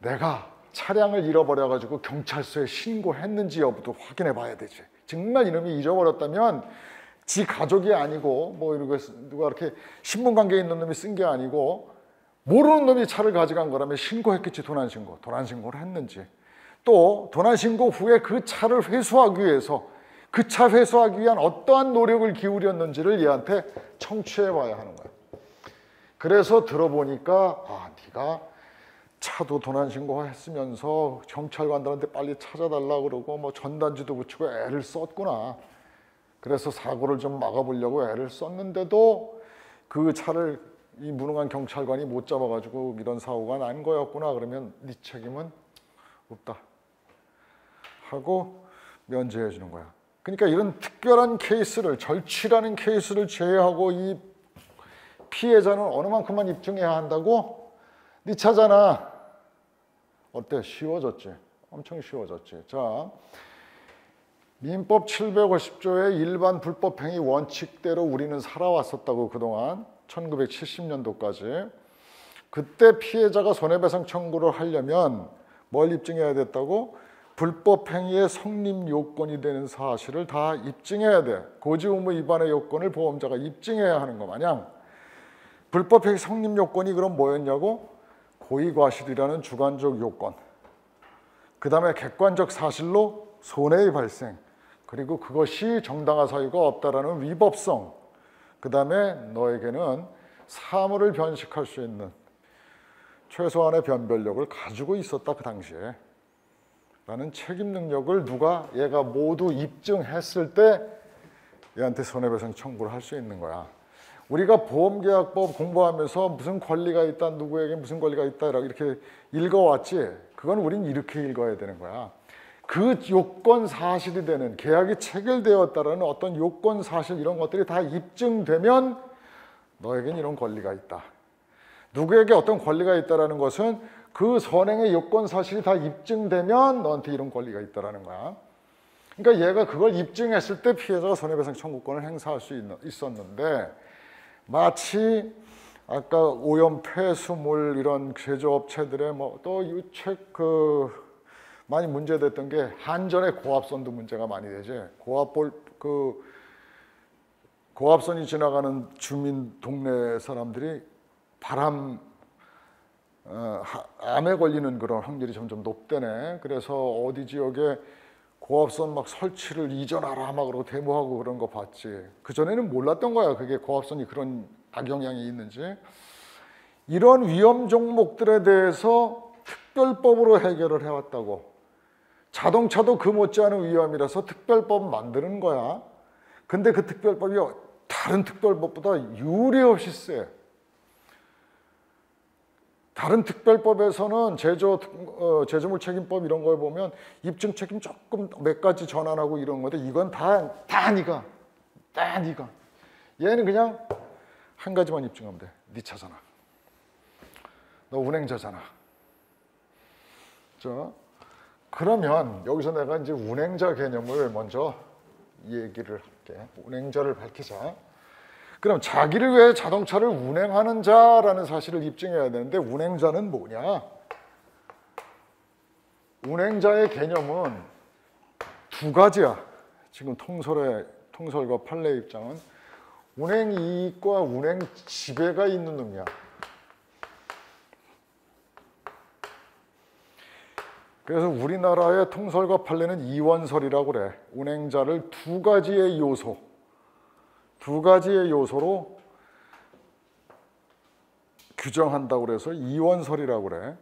내가 차량을 잃어버려가지고 경찰서에 신고했는지 여부도 확인해 봐야 되지. 정말 이놈이 잊어버렸다면 지 가족이 아니고 뭐 이렇게 누가 이렇게 신분관계에 있는 놈이 쓴 게 아니고 모르는 놈이 차를 가져간 거라면 신고했겠지. 도난신고를 했는지. 또 도난신고 후에 그 차를 회수하기 위해서 그 차 회수하기 위한 어떠한 노력을 기울였는지를 얘한테 청취해 봐야 하는 거야. 그래서 들어보니까 네가 차도 도난신고 했으면서 경찰관들한테 빨리 찾아달라 그러고 뭐 전단지도 붙이고 애를 썼구나. 그래서 사고를 좀 막아보려고 애를 썼는데도 그 차를 이 무능한 경찰관이 못 잡아가지고 이런 사고가 난 거였구나. 그러면 네 책임은 없다 하고 면제해 주는 거야. 그러니까 이런 특별한 케이스를, 절취라는 케이스를 제외하고 이 피해자는 어느 만큼만 입증해야 한다고? 네 차잖아. 어때? 쉬워졌지? 엄청 쉬워졌지. 자, 민법 750조의 일반 불법행위 원칙대로 우리는 살아왔었다고, 그동안 1970년도까지. 그때 피해자가 손해배상 청구를 하려면 뭘 입증해야 됐다고? 불법행위의 성립 요건이 되는 사실을 다 입증해야 돼. 고지 의무 위반의 요건을 보험자가 입증해야 하는 거 마냥. 불법행위 성립 요건이 그럼 뭐였냐고? 고의과실이라는 주관적 요건, 그 다음에 객관적 사실로 손해의 발생, 그리고 그것이 정당한 사유가 없다라는 위법성, 그 다음에 너에게는 사물을 변식할 수 있는 최소한의 변별력을 가지고 있었다 그 당시에 라는 책임 능력을 누가 얘가 모두 입증했을 때 얘한테 손해배상 청구를 할 수 있는 거야. 우리가 보험계약법 공부하면서 무슨 권리가 있다, 누구에게 무슨 권리가 있다 이렇게 읽어왔지. 그건 우린 이렇게 읽어야 되는 거야. 그 요건 사실이 되는, 계약이 체결되었다라는 어떤 요건 사실 이런 것들이 다 입증되면 너에겐 이런 권리가 있다. 누구에게 어떤 권리가 있다라는 것은 그 선행의 요건 사실이 다 입증되면 너한테 이런 권리가 있다라는 거야. 그러니까 얘가 그걸 입증했을 때 피해자가 손해배상 청구권을 행사할 수 있었는데, 마치 아까 오염 폐수물 이런 제조업체들의 뭐 또 유책 많이 문제됐던 게 한전의 고압선도 문제가 많이 되지. 고압선이 지나가는 주민 동네 사람들이 암에 걸리는 그런 확률이 점점 높대네. 그래서 어디 지역에 고압선 막 설치를 이전하라 막 그러고 데모하고 그런 거 봤지. 그전에는 몰랐던 거야. 그게 고압선이 그런 악영향이 있는지. 이런 위험 종목들에 대해서 특별법으로 해결을 해왔다고. 자동차도 그 못지않은 위험이라서 특별법 만드는 거야. 근데 그 특별법이 다른 특별법보다 유례없이 세. 다른 특별법에서는 제조물 책임법 이런 거에 보면 입증 책임 조금 몇 가지 전환하고 이런 건데 이건 다 네가 얘는 그냥 한 가지만 입증하면 돼. 네 차잖아. 너 운행자잖아. 그러면 여기서 내가 이제 운행자 개념을 먼저 얘기를 할게. 운행자를 밝히자. 그럼 자기를 위해 자동차를 운행하는 자라는 사실을 입증해야 되는데 운행자는 뭐냐? 운행자의 개념은 두 가지야. 지금 통설과 판례 입장은 운행 이익과 운행 지배가 있는 놈이야. 그래서 우리나라의 통설과 판례는 이원설이라고 그래. 운행자를 두 가지의 요소로 규정한다고 그래서 이원설이라고 그래.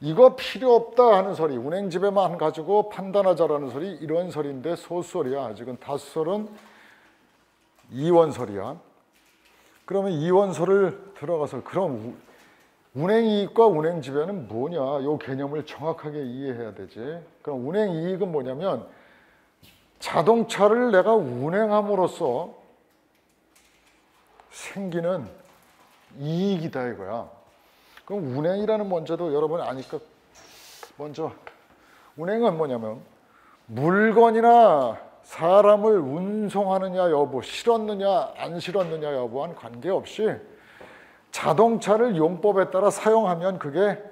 이거 필요 없다 하는 소리, 운행 지배만 가지고 판단하자라는 소리, 이런 설인데 소설이야. 아직은 다수설은 이원설이야. 그러면 이원설을 들어가서 그럼 운행 이익과 운행 지배는 뭐냐? 이 개념을 정확하게 이해해야 되지. 그럼 운행 이익은 뭐냐면 자동차를 내가 운행함으로써 생기는 이익이다 이거야. 그럼 운행이라는 문제도 여러분 아니까 먼저 운행은 뭐냐면 물건이나 사람을 운송하느냐 여부, 실었느냐 안 실었느냐 여부와는 관계없이 자동차를 용법에 따라 사용하면 그게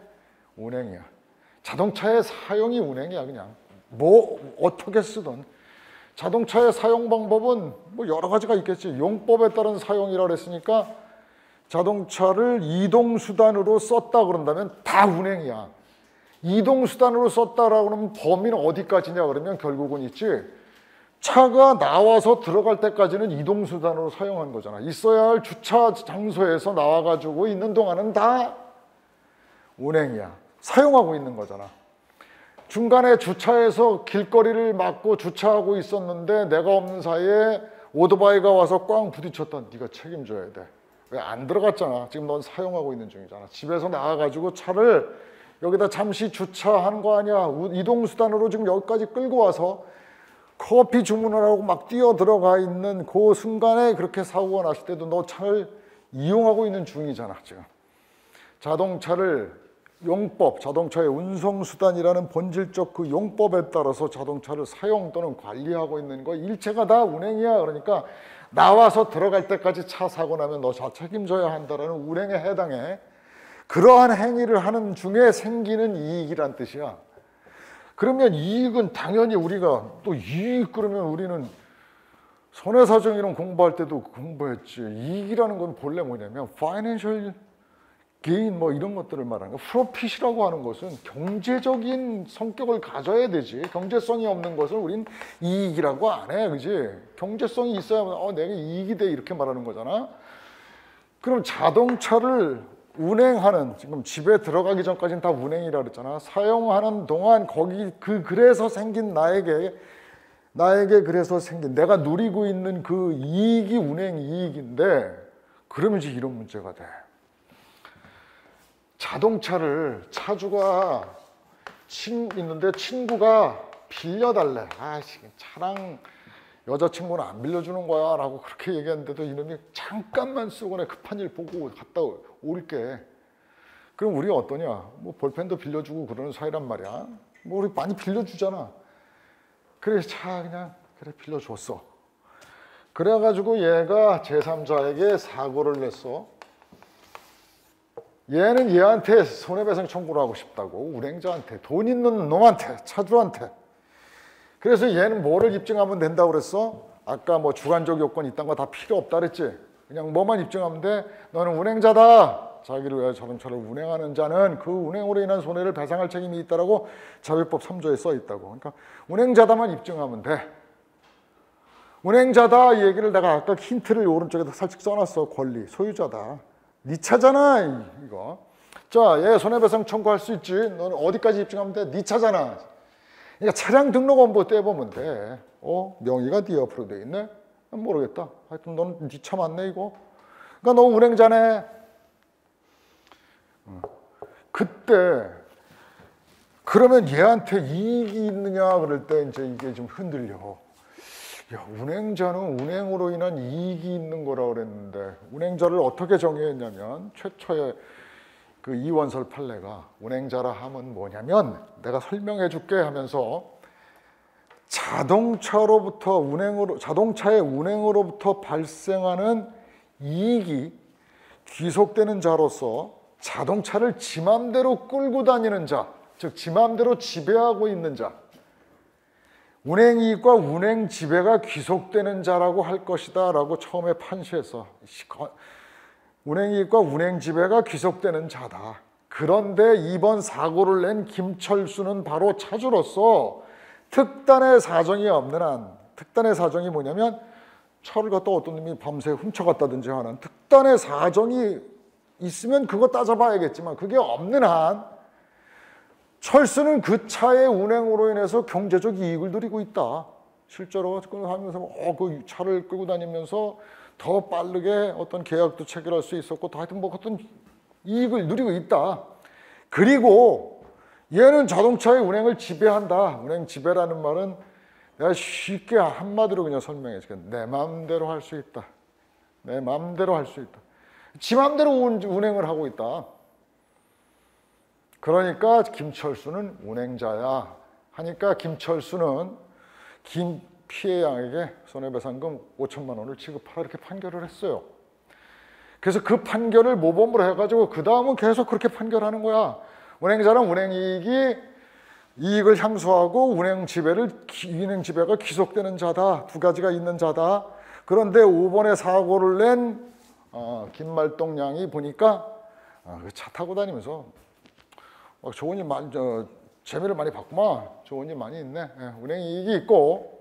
운행이야. 자동차의 사용이 운행이야. 그냥 뭐 어떻게 쓰든 자동차의 사용 방법은 뭐 여러 가지가 있겠지. 용법에 따른 사용이라 그랬으니까 자동차를 이동수단으로 썼다 그런다면 다 운행이야. 이동수단으로 썼다라고 그러면 범위는 어디까지냐 그러면 결국은 있지. 차가 나와서 들어갈 때까지는 이동수단으로 사용한 거잖아. 있어야 할 주차 장소에서 나와가지고 있는 동안은 다 운행이야. 사용하고 있는 거잖아. 중간에 주차해서 길거리를 막고 주차하고 있었는데 내가 없는 사이에 오토바이가 와서 꽝 부딪혔다. 네가 책임져야 돼. 왜 안 들어갔잖아. 지금 넌 사용하고 있는 중이잖아. 집에서 나와가지고 차를 여기다 잠시 주차한 거 아니야. 이동수단으로 지금 여기까지 끌고 와서 커피 주문을 하고 막 뛰어 들어가 있는 그 순간에 그렇게 사고가 났을 때도 너 차를 이용하고 있는 중이잖아. 지금 자동차를 용법, 자동차의 운송수단이라는 본질적 그 용법에 따라서 자동차를 사용 또는 관리하고 있는 거 일체가 다 운행이야. 그러니까 나와서 들어갈 때까지 차 사고 나면 너 다 책임져야 한다라는 운행에 해당해. 그러한 행위를 하는 중에 생기는 이익이란 뜻이야. 그러면 이익은 당연히 우리가 또 이익 그러면 우리는 손해사정이론 공부할 때도 공부했지. 이익이라는 건 본래 뭐냐면 financial gain 뭐 이런 것들을 말하는 거. profit이라고 하는 것은 경제적인 성격을 가져야 되지. 경제성이 없는 것을 우린 이익이라고 안 해. 그지? 경제성이 있어야 내가 이익이 돼 이렇게 말하는 거잖아. 그럼 자동차를 운행하는, 지금 집에 들어가기 전까지는 다 운행이라 그랬잖아. 사용하는 동안 그래서 생긴 나에게 그래서 생긴 내가 누리고 있는 그 이익이 운행 이익인데 그러면 이제 이런 문제가 돼. 자동차를 차주가 있는데 친구가 빌려달래. 차랑 여자친구는 안 빌려주는 거야 라고 그렇게 얘기했는데도 이놈이 잠깐만 쓰고 내 급한 일 보고 갔다 올게. 그럼 우리가 어떠냐? 뭐 볼펜도 빌려주고 그러는 사이란 말이야. 뭐 우리 많이 빌려주잖아. 그래 차 그냥 그래 빌려줬어. 그래가지고 얘가 제3자에게 사고를 냈어. 얘는 얘한테 손해배상 청구를 하고 싶다고. 운행자한테, 돈 있는 놈한테, 차주한테. 그래서 얘는 뭐를 입증하면 된다고 그랬어? 아까 뭐 주관적 요건이 있다는 거 다 필요 없다 그랬지? 그냥 뭐만 입증하면 돼? 너는 운행자다. 자기를 위하여 자동차를 운행하는 자는 그 운행으로 인한 손해를 배상할 책임이 있다라고 자율법 3조에 써 있다고. 그러니까 운행자다만 입증하면 돼. 운행자다 이 얘기를 내가 아까 힌트를 오른쪽에다 살짝 써놨어. 권리, 소유자다. 네 차잖아 이거. 자, 얘 손해배상 청구할 수 있지. 너는 어디까지 입증하면 돼? 네 차잖아. 그러니까 차량 등록원부 떼보면 돼. 명의가 네 옆으로 돼 있네? 모르겠다. 하여튼 너는 네 차 맞네 이거. 그러니까 너 운행자네. 그때 그러면 얘한테 이익이 있느냐 그럴 때 이제 이게 좀 흔들려. 야, 운행자는 운행으로 인한 이익이 있는 거라 그랬는데 운행자를 어떻게 정의했냐면 최초의 그 이원설 판례가 운행자라 하면 뭐냐면 내가 설명해 줄게 하면서 자동차의 운행으로부터 발생하는 이익이 귀속되는 자로서 자동차를 지 맘대로 끌고 다니는 자, 즉 지 맘대로 지배하고 있는 자, 운행이익과 운행지배가 귀속되는 자라고 할 것이다 라고 처음에 판시했어. 운행이익과 운행지배가 귀속되는 자다. 그런데 이번 사고를 낸 김철수는 바로 차주로서 특단의 사정이 없는 한, 특단의 사정이 뭐냐면 차를 갖다 어떤 놈이 밤새 훔쳐갔다든지 하는 특단의 사정이 있으면 그거 따져봐야겠지만 그게 없는 한 철수는 그 차의 운행으로 인해서 경제적 이익을 누리고 있다. 실제로 하면서 그 차를 끌고 다니면서 더 빠르게 어떤 계약도 체결할 수 있었고 하여튼 뭐 어떤 이익을 누리고 있다. 그리고 얘는 자동차의 운행을 지배한다. 운행 지배라는 말은 내가 쉽게 한마디로 그냥 설명해 줄게. 내 마음대로 할 수 있다. 내 마음대로 할 수 있다. 지 마음대로 운행을 하고 있다. 그러니까 김철수는 운행자야 하니까 김철수는 김 피해 양에게 손해배상금 5천만 원을 지급하라 이렇게 판결을 했어요. 그래서 그 판결을 모범으로 해가지고 그 다음은 계속 그렇게 판결하는 거야. 운행자는 운행이익이 이익을 향수하고 운행지배가 귀속되는 자다. 두 가지가 있는 자다. 그런데 5번에 사고를 낸 김말동 양이 보니까 차 타고 다니면서 좋은 일 많이, 재미를 많이 봤구만. 좋은 일 많이 있네. 운행이익이 있고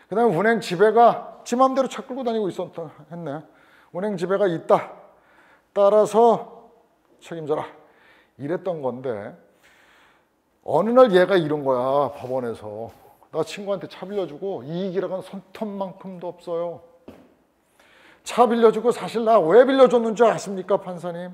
그 다음에 운행지배가 지 맘대로 차 끌고 다니고 했네. 운행지배가 있다. 따라서 책임져라. 이랬던 건데 어느 날 얘가 이런 거야. 법원에서 나 친구한테 차 빌려주고 이익이라고는 손톱만큼도 없어요. 차 빌려주고 사실 나 왜 빌려줬는지 아십니까 판사님?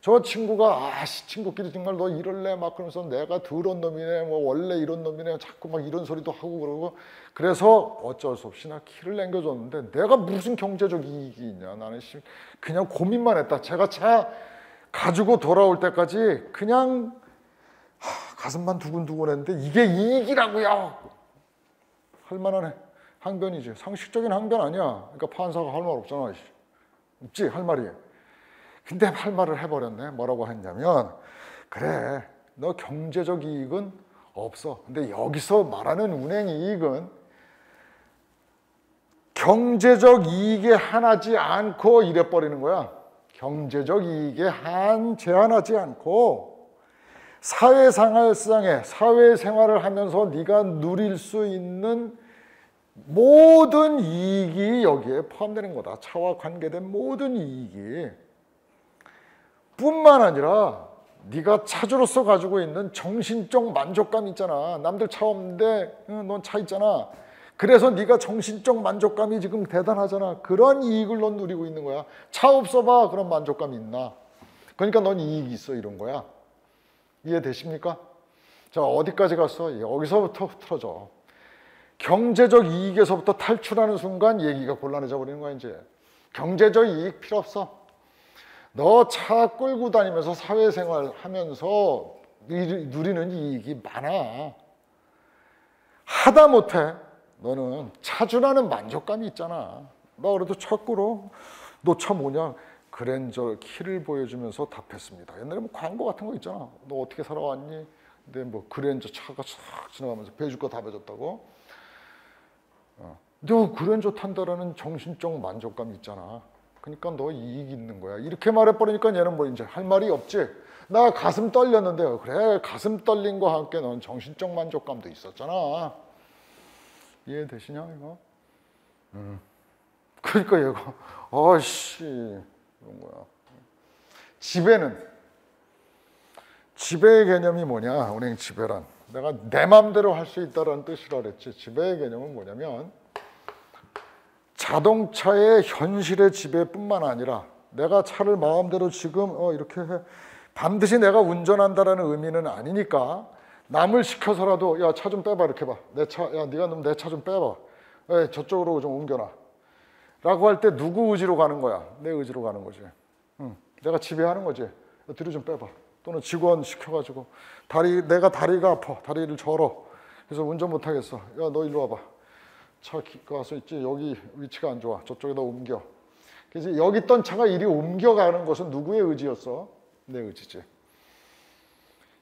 저 친구가 친구끼리 정말 너 이럴래 막 그러면서 내가 더러운 놈이네 뭐 원래 이런 놈이네 자꾸 막 이런 소리도 하고 그러고 그래서 어쩔 수 없이 나 키를 남겨줬는데 내가 무슨 경제적 이익이 있냐. 나는 그냥 고민만 했다. 제가 차 가지고 돌아올 때까지 그냥 가슴만 두근두근했는데 이게 이익이라고요. 할 만한 항변이지. 상식적인 항변 아니야. 그러니까 판사가 할 말 없잖아. 없지 할 말이. 근데 할 말을 해버렸네. 뭐라고 했냐면 그래 너 경제적 이익은 없어. 근데 여기서 말하는 운행이익은 경제적 이익에 한하지 않고 이래버리는 거야. 경제적 이익에 제한하지 않고 사회생활을 하면서 네가 누릴 수 있는 모든 이익이 여기에 포함되는 거다. 차와 관계된 모든 이익이. 뿐만 아니라 네가 차주로서 가지고 있는 정신적 만족감 있잖아. 남들 차 없는데 넌 차 있잖아. 그래서 네가 정신적 만족감이 지금 대단하잖아. 그런 이익을 넌 누리고 있는 거야. 차 없어봐. 그런 만족감이 있나. 그러니까 넌 이익이 있어 이런 거야. 이해되십니까? 자, 어디까지 갔어? 여기서부터 틀어져. 경제적 이익에서부터 탈출하는 순간 얘기가 곤란해져 버리는 거야 이제. 경제적 이익 필요 없어. 너 차 끌고 다니면서 사회생활 하면서 누리는 이익이 많아. 하다못해 너는 차주라는 만족감이 있잖아. 나 그래도 자꾸로 너 차 뭐냐? 그랜저 키를 보여주면서 답했습니다. 옛날에 뭐 광고 같은 거 있잖아. 너 어떻게 살아왔니? 근데 뭐 그랜저 차가 싹 지나가면서 배줄 거 다 배줬다고. 너 그랜저 탄다라는 정신적 만족감 있잖아. 그러니까 너 이익 있는 거야. 이렇게 말해버리니까 얘는 뭐 이제 할 말이 없지. 나 가슴 떨렸는데 그래 가슴 떨린 거와 함께 넌 정신적 만족감도 있었잖아. 이해되시냐 이거? 그러니까 얘가 아씨 이런 거야. 지배의 개념이 뭐냐? 운행 지배란 내가 내 마음대로 할 수 있다는 뜻이라 그랬지. 지배의 개념은 뭐냐면 자동차의 현실의 지배뿐만 아니라 내가 차를 마음대로 지금 이렇게 해. 반드시 내가 운전한다라는 의미는 아니니까 남을 시켜서라도 야 차 좀 빼봐 이렇게 봐. 내 차, 야 네가 좀 내 차 좀 빼봐. 야, 저쪽으로 좀 옮겨놔. 라고 할 때 누구 의지로 가는 거야? 내 의지로 가는 거지. 내가 지배하는 거지. 뒤로 좀 빼봐. 또는 직원 시켜가지고 내가 다리가 아파. 다리를 절어. 그래서 운전 못 하겠어. 야 너 일로 와봐. 차 가서 있지. 여기 위치가 안 좋아. 저쪽에다 옮겨. 그래서 여기 있던 차가 이리 옮겨가는 것은 누구의 의지였어? 내 의지지.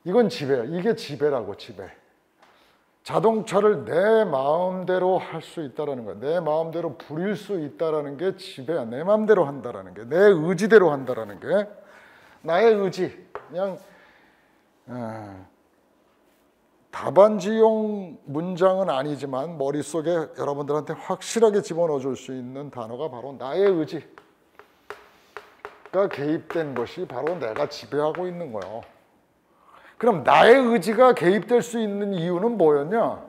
이건 지배야. 이게 지배라고. 지배. 자동차를 내 마음대로 할 수 있다라는 거야. 내 마음대로 부릴 수 있다라는 게 지배야. 내 마음대로 한다라는 게, 내 의지대로 한다라는 게, 나의 의지. 그냥 답안지용 문장은 아니지만 머릿속에 여러분들한테 확실하게 집어넣어 줄 수 있는 단어가 바로 나의 의지가 개입된 것이 바로 내가 지배하고 있는 거예요. 그럼 나의 의지가 개입될 수 있는 이유는 뭐였냐?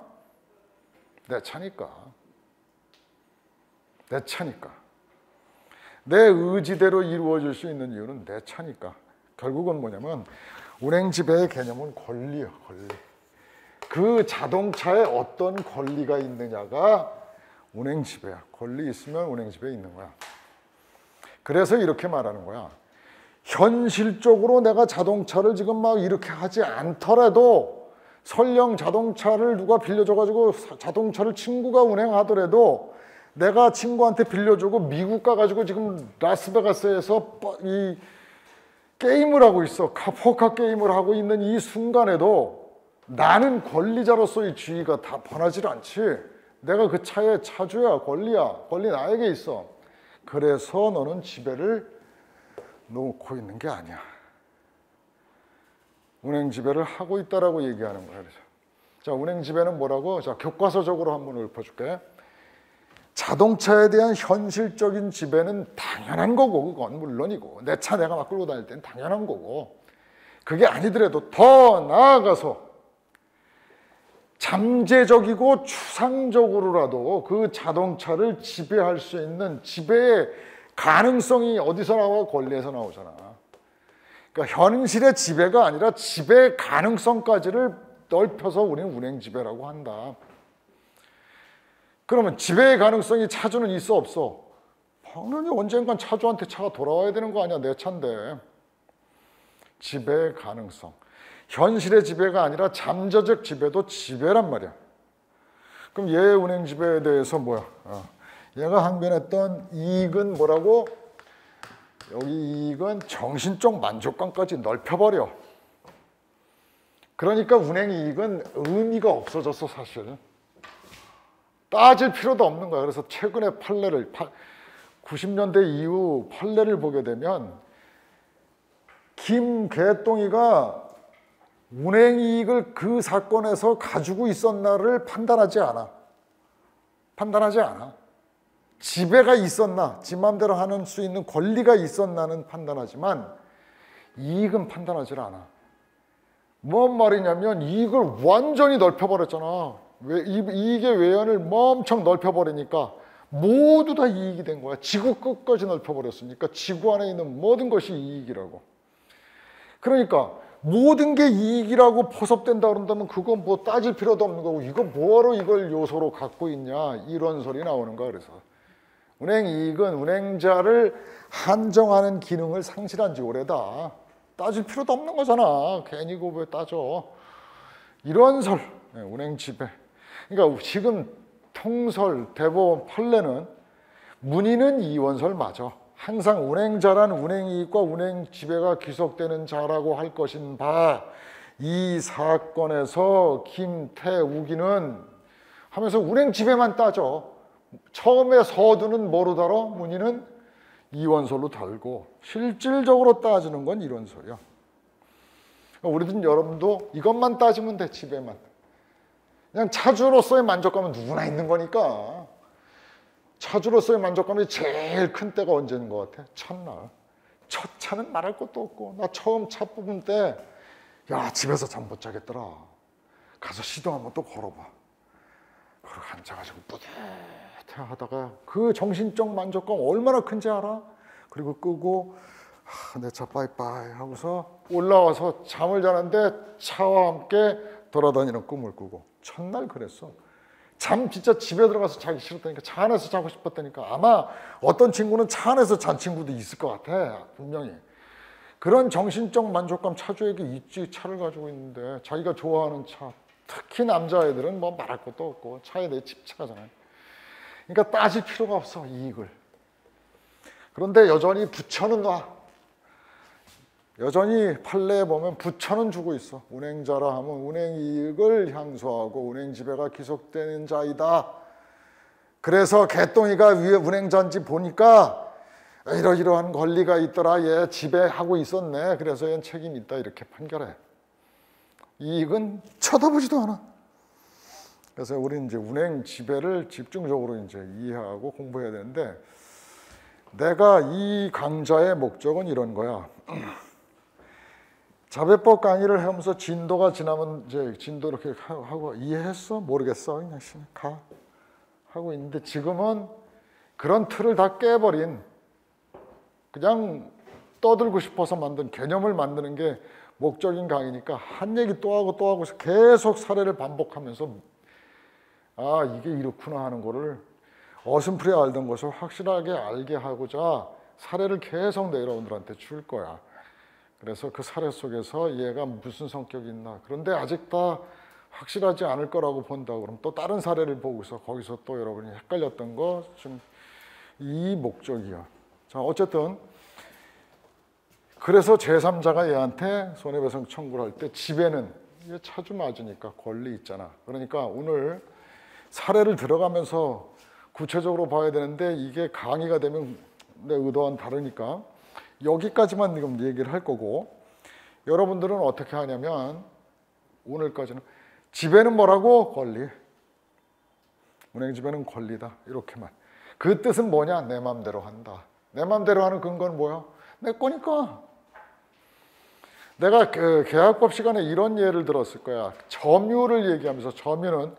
내 차니까. 내 차니까. 내 의지대로 이루어질 수 있는 이유는 내 차니까. 결국은 뭐냐면 운행 지배의 개념은 권리예요. 권리. 그 자동차에 어떤 권리가 있느냐가 운행 지배야. 권리 있으면 운행 지배 있는 거야. 그래서 이렇게 말하는 거야. 현실적으로 내가 자동차를 지금 막 이렇게 하지 않더라도 설령 자동차를 누가 빌려줘가지고 자동차를 친구가 운행하더라도 내가 친구한테 빌려주고 미국 가가지고 지금 라스베가스에서 이 게임을 하고 있어. 포커 게임을 하고 있는 이 순간에도 나는 권리자로서의 지위가 다 변하지 않지. 내가 그 차의 차주야. 권리야. 권리 나에게 있어. 그래서 너는 지배를 놓고 있는 게 아니야. 운행 지배를 하고 있다라고 얘기하는 거야. 그래서 자, 운행 지배는 뭐라고? 자, 교과서적으로 한번 읊어줄게. 자동차에 대한 현실적인 지배는 당연한 거고, 그건 물론이고, 내 차 내가 막 끌고 다닐 때는 당연한 거고, 그게 아니더라도 더 나아가서 잠재적이고 추상적으로라도 그 자동차를 지배할 수 있는 지배의 가능성이 어디서 나와? 권리에서 나오잖아. 그러니까 현실의 지배가 아니라 지배 가능성까지를 넓혀서 우리는 운행 지배라고 한다. 그러면 지배의 가능성이 차주는 있어 없어? 당연히 언젠간 차주한테 차가 돌아와야 되는 거 아니야. 내 차인데. 지배의 가능성. 현실의 지배가 아니라 잠재적 지배도 지배란 말이야. 그럼 얘 운행 지배에 대해서 뭐야? 얘가 항변했던 이익은 뭐라고? 여기 이익은 정신적 만족감까지 넓혀버려. 그러니까 운행 이익은 의미가 없어졌어. 사실 따질 필요도 없는 거야. 그래서 최근에 판례를 90년대 이후 판례를 보게 되면 김개똥이가 운행 이익을 그 사건에서 가지고 있었나를 판단하지 않아. 지배가 있었나, 지 마음대로 하는 수 있는 권리가 있었나는 판단하지만 이익은 판단하지 않아. 뭔 말이냐면 이익을 완전히 넓혀버렸잖아. 이익의 외연을 엄청 넓혀버리니까 모두 다 이익이 된 거야. 지구 끝까지 넓혀버렸으니까 지구 안에 있는 모든 것이 이익이라고. 그러니까 모든 게 이익이라고 포섭된다 그런다면 그건 뭐 따질 필요도 없는 거고 이거 뭐하러 이걸 요소로 갖고 있냐 이런 소리 나오는 거야. 그래서 운행 이익은 운행자를 한정하는 기능을 상실한 지 오래다. 따질 필요도 없는 거잖아. 괜히 그거 왜 따져. 이런 설, 운행 지배. 그러니까 지금 통설, 대법원 판례는 문의는 이원설 맞아. 항상 운행자란 운행이익과 운행지배가 귀속되는 자라고 할 것인 바, 이 사건에서 김태욱이는 하면서 운행지배만 따져. 처음에 서두는 뭐로 다뤄? 문의는 이원설로 달고 실질적으로 따지는 건 이원설이야. 우리든 여러분도 이것만 따지면 돼. 지배만. 그냥 차주로서의 만족감은 누구나 있는 거니까. 차주로서의 만족감이 제일 큰 때가 언제인 것 같아? 첫날. 첫 차는 말할 것도 없고, 나 처음 차 뽑은 때, 야, 집에서 잠 못 자겠더라. 가서 시동 한번 또 걸어봐. 그리고 앉아가지고 뿌듯해 하다가 그 정신적 만족감 얼마나 큰지 알아? 그리고 끄고 내 차 빠이빠이 하고서 올라와서 잠을 자는데 차와 함께 돌아다니는 꿈을 꾸고. 첫날 그랬어. 잠 진짜 집에 들어가서 자기 싫었다니까, 차 안에서 자고 싶었다니까. 아마 어떤 친구는 차 안에서 잔 친구도 있을 것 같아. 분명히. 그런 정신적 만족감 차주에게 있지. 차를 가지고 있는데 자기가 좋아하는 차, 특히 남자애들은 뭐 말할 것도 없고 차에 대해 집착하잖아요. 그러니까 따질 필요가 없어, 이익을. 그런데 여전히 부처는 놔. 여전히 판례에 보면 부처는 주고 있어. 운행자라 하면 운행이익을 향수하고 운행지배가 귀속되는 자이다. 그래서 개똥이가 위에 운행자인지 보니까 이러이러한 권리가 있더라. 얘 지배하고 있었네. 그래서 얘는 책임이 있다. 이렇게 판결해. 이익은 쳐다보지도 않아. 그래서 우리는 이제 운행 지배를 집중적으로 이제 이해하고 공부해야 되는데, 내가 이 강좌의 목적은 이런 거야. 자배법 강의를 하면서 진도가 지나면 이제 진도 이렇게 하고 이해했어? 모르겠어? 그냥 가 하고 있는데, 지금은 그런 틀을 다 깨버린, 그냥 떠들고 싶어서 만든 개념을 만드는 게 목적인 강의니까 한 얘기 또 하고 또 하고 계속 사례를 반복하면서 아, 이게 이렇구나 하는 거를 어슴푸레 알던 것을 확실하게 알게 하고자 사례를 계속 내 여러분들한테 줄 거야. 그래서 그 사례 속에서 얘가 무슨 성격이 있나, 그런데 아직 다 확실하지 않을 거라고 본다 그러면 또 다른 사례를 보고서 거기서 또 여러분이 헷갈렸던 거 좀, 이 목적이야. 자, 어쨌든 그래서 제3자가 얘한테 손해배상 청구를 할 때 지배는 이게 차주 맞으니까 권리 있잖아. 그러니까 오늘 사례를 들어가면서 구체적으로 봐야 되는데 이게 강의가 되면 내 의도와는 다르니까 여기까지만 지금 얘기를 할 거고, 여러분들은 어떻게 하냐면 오늘까지는 지배는 뭐라고? 권리. 운행지배는 권리다. 이렇게만. 그 뜻은 뭐냐? 내 맘대로 한다. 내 맘대로 하는 근거는 뭐야? 내 거니까. 내가 그 계약법 시간에 이런 예를 들었을 거야. 점유를 얘기하면서, 점유는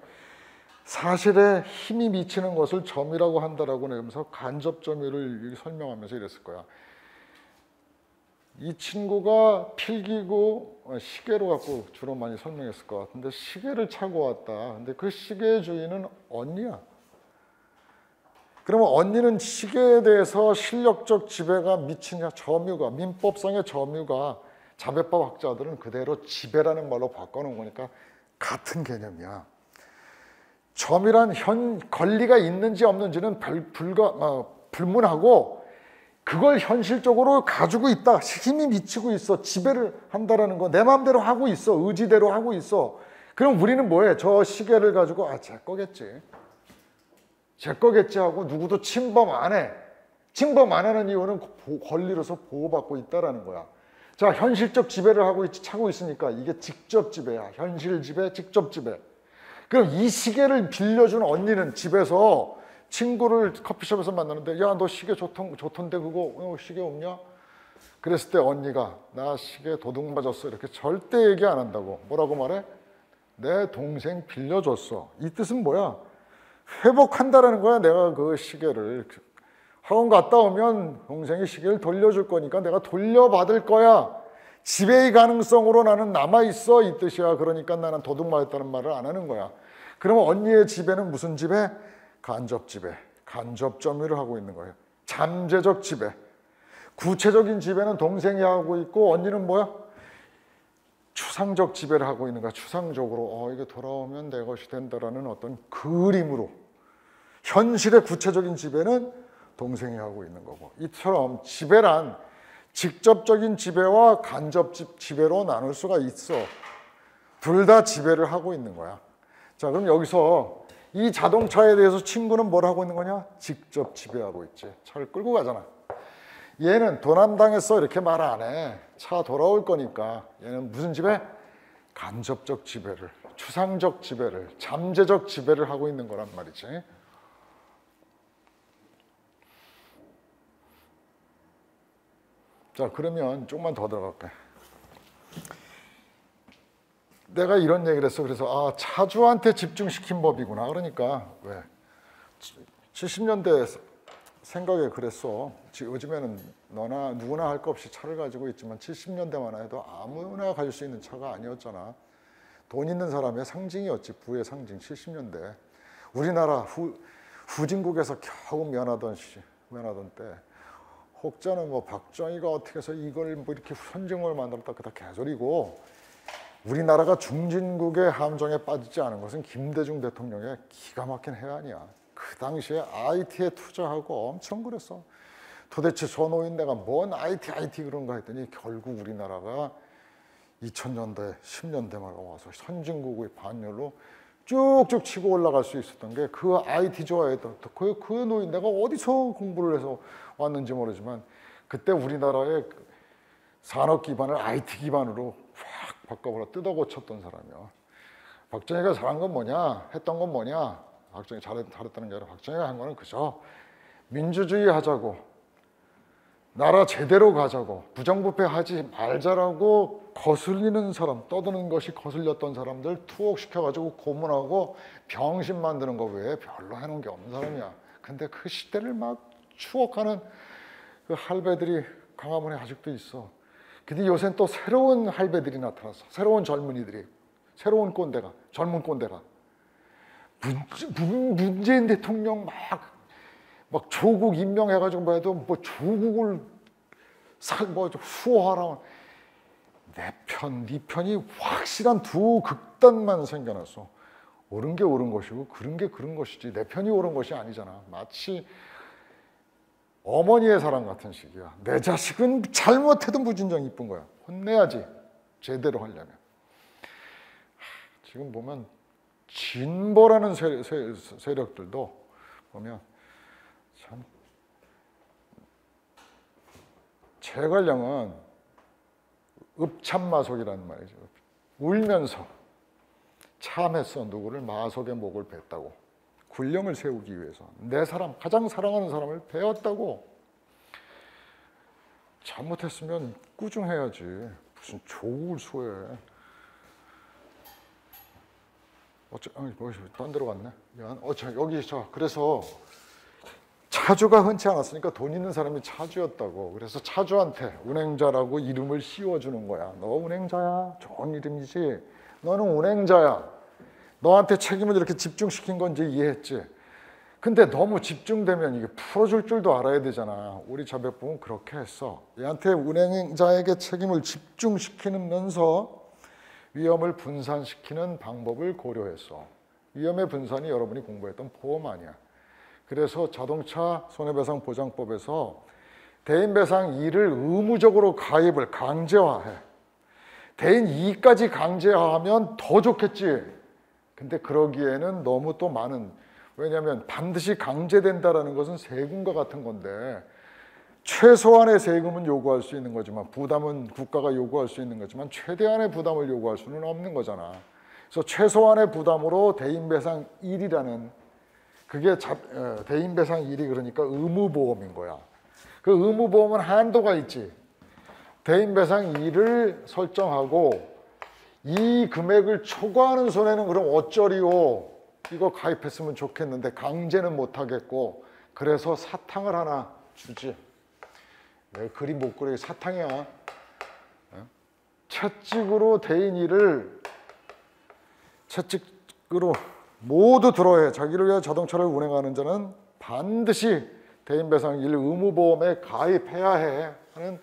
사실에 힘이 미치는 것을 점유라고 한다라고 하면서 간접 점유를 설명하면서 이랬을 거야. 이 친구가 필기고 시계로 갖고 주로 많이 설명했을 것 같은데, 시계를 차고 왔다. 근데 그 시계의 주인은 언니야. 그러면 언니는 시계에 대해서 실력적 지배가 미치냐? 점유가, 민법상의 점유가 자배법 학자들은 그대로 지배라는 말로 바꿔놓은 거니까 같은 개념이야. 점유란 권리가 있는지 없는지는 불문하고 그걸 현실적으로 가지고 있다. 힘이 미치고 있어. 지배를 한다라는 거. 내 마음대로 하고 있어. 의지대로 하고 있어. 그럼 우리는 뭐해? 저 시계를 가지고 제 거겠지. 제 거겠지 하고 누구도 침범 안 해. 침범 안 하는 이유는 권리로서 보호받고 있다라는 거야. 자, 현실적 지배를 하고 차고 있으니까 이게 직접 지배야. 현실 지배, 직접 지배. 그럼 이 시계를 빌려준 언니는 집에서 친구를 커피숍에서 만나는데, 야, 너 시계 좋던데 그거 시계 없냐? 그랬을 때 언니가 나 시계 도둑 맞았어. 이렇게 절대 얘기 안 한다고. 뭐라고 말해? 내 동생 빌려줬어. 이 뜻은 뭐야? 회복한다라는 거야. 내가 그 시계를 학원 갔다 오면 동생이 시계를 돌려줄 거니까 내가 돌려받을 거야. 지배의 가능성으로 나는 남아있어. 이 뜻이야. 그러니까 나는 도둑 맞았다는 말을 안 하는 거야. 그러면 언니의 지배는 무슨 지배? 간접 지배, 간접 점유를 하고 있는 거예요. 잠재적 지배. 구체적인 지배는 동생이 하고 있고, 언니는 뭐야? 추상적 지배를 하고 있는 거야. 추상적으로 이게 돌아오면 내 것이 된다라는 어떤 그림으로. 현실의 구체적인 지배는 동생이 하고 있는 거고. 이처럼 지배란 직접적인 지배와 간접 지배로 나눌 수가 있어. 둘 다 지배를 하고 있는 거야. 자, 그럼 여기서 이 자동차에 대해서 친구는 뭘 하고 있는 거냐? 직접 지배하고 있지. 차를 끌고 가잖아. 얘는 도난당했어 이렇게 말 안 해. 차 돌아올 거니까. 얘는 무슨 지배? 간접적 지배를, 추상적 지배를, 잠재적 지배를 하고 있는 거란 말이지. 자, 그러면 조금만 더 들어갈게. 내가 이런 얘기를 했어. 그래서 차주한테 집중시킨 법이구나. 그러니까 왜 70년대 생각에 그랬어. 요즘에는 너나 누구나 할 거 없이 차를 가지고 있지만 70년대만 해도 아무나 가질 수 있는 차가 아니었잖아. 돈 있는 사람의 상징이었지. 부의 상징. 70년대 우리나라 후진국에서 겨우 면하던 때 혹자는 뭐 박정희가 어떻게 해서 이걸 뭐 이렇게 선진국을 만들었다 그다 개소리고, 우리나라가 중진국의 함정에 빠지지 않은 것은 김대중 대통령의 기가 막힌 해안이야. 그 당시에 IT에 투자하고 엄청 그랬어. 도대체 소노인네가 뭔 IT 그런가 했더니 결국 우리나라가 2000년대, 10년대만 와서 선진국의 반열로 쭉쭉 치고 올라갈 수 있었던 게 그 IT 좋아했던 그 노인네가 어디서 공부를 해서 왔는지 모르지만 그때 우리나라의 산업 기반을 IT 기반으로 확 바꿔버려 뜯어 고쳤던 사람이야. 박정희가 잘한 건 뭐냐? 했던 건 뭐냐? 박정희 잘했다는 게 아니라 박정희가 한 거는 그저 민주주의 하자고, 나라 제대로 가자고, 부정부패하지 말자라고 거슬리는 사람, 떠드는 것이 거슬렸던 사람들 투옥시켜가지고 고문하고 병신 만드는 거 외에 별로 해놓은 게 없는 사람이야. 근데 그 시대를 막 추억하는 그 할배들이 광화문에 아직도 있어. 근데 요새는 또 새로운 할배들이 나타났어. 새로운 젊은이들이, 새로운 꼰대가, 젊은 꼰대가. 문재인 대통령 막 조국 임명해가지고 뭐 해도 뭐 조국을 뭐 수호하라. 내 편, 네 편이 확실한 두 극단만 생겨났어. 옳은 게 옳은 것이고 그른 게 그른 것이지 내 편이 옳은 것이 아니잖아. 마치 어머니의 사랑 같은 식이야. 내 자식은 잘못해도 무진장 이쁜 거야. 혼내야지 제대로 하려면. 지금 보면 진보라는 세력들도 보면 참 제갈량은 읍참마속이라는 말이죠. 울면서 참했어. 누구를 마속의 목을 뱉다고. 군령을 세우기 위해서 내 사람, 가장 사랑하는 사람을 베었다고. 잘못했으면 꾸중해야지. 무슨 조국을 수호해. 딴 데로 갔네. 그래서 차주가 흔치 않았으니까 돈 있는 사람이 차주였다고. 그래서 차주한테 운행자라고 이름을 씌워주는 거야. 너 운행자야. 좋은 이름이지. 너는 운행자야. 너한테 책임을 이렇게 집중시킨 건지 이해했지. 근데 너무 집중되면 이게 풀어줄 줄도 알아야 되잖아. 우리 자백부는 그렇게 했어. 얘한테 운행자에게 책임을 집중시키면서 위험을 분산시키는 방법을 고려했어. 위험의 분산이 여러분이 공부했던 보험 아니야. 그래서 자동차 손해배상보장법에서 대인배상 2를 의무적으로 가입을 강제화해. 대인 2까지 강제화하면 더 좋겠지. 근데 그러기에는 너무 또 많은, 왜냐하면 반드시 강제된다는 것은 세금과 같은 건데 최소한의 세금은 요구할 수 있는 거지만 부담은 국가가 요구할 수 있는 거지만 최대한의 부담을 요구할 수는 없는 거잖아. 그래서 최소한의 부담으로 대인배상 1이라는 그게 대인배상 1이 그러니까 의무보험인 거야. 그 의무보험은 한도가 있지. 대인배상 2를 설정하고 이 금액을 초과하는 손해는 그럼 어쩌리요? 이거 가입했으면 좋겠는데 강제는 못하겠고 그래서 사탕을 하나 주지. 왜 그림 못 그려? 사탕이야. 채찍으로 대인 2를 채찍으로 모두 들어야 해. 자기를 위해 자동차를 운행하는 자는 반드시 대인배상 1 의무보험에 가입해야 해 하는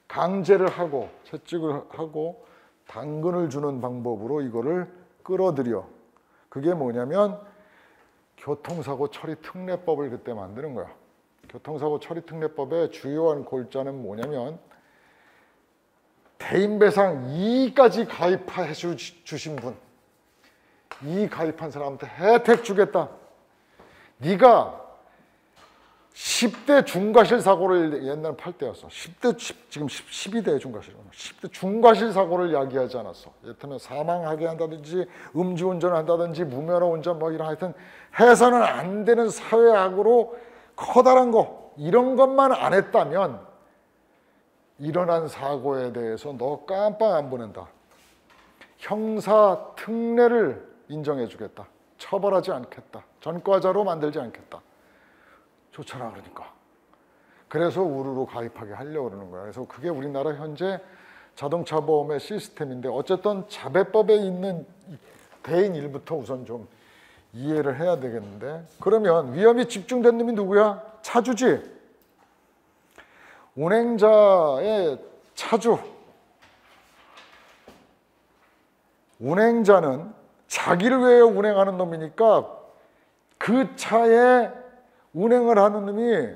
강제를 하고 채찍을 하고 당근을 주는 방법으로 이거를 끌어들여. 그게 뭐냐면 교통사고 처리 특례법을 그때 만드는 거야. 교통사고 처리특례법의 주요한 골자는 뭐냐면 대인배상 2까지 가입해 주신 분, 2 가입한 사람한테 혜택 주겠다. 네가 10대 중과실 사고를 옛날 8대였어. 10대 지금 12대 중과실. 10대 중과실 사고를 야기하지 않았어. 예를 사망하게 한다든지 음주운전을 한다든지 무면허 운전 뭐 이런 하여튼 해서는 안 되는 사회악으로 커다란 거 이런 것만 안 했다면 일어난 사고에 대해서 너 깜빡 안 보낸다. 형사 특례를 인정해 주겠다. 처벌하지 않겠다. 전과자로 만들지 않겠다. 좋잖아 그러니까. 그래서 우르르 가입하게 하려고 그러는 거야. 그래서 그게 우리나라 현재 자동차 보험의 시스템인데 어쨌든 자배법에 있는 대인 일부터 우선 좀 이해를 해야 되겠는데 그러면 위험이 집중된 놈이 누구야? 차주지. 운행자의 차주. 운행자는 자기를 위해 운행하는 놈이니까 그 차에 운행을 하는 놈이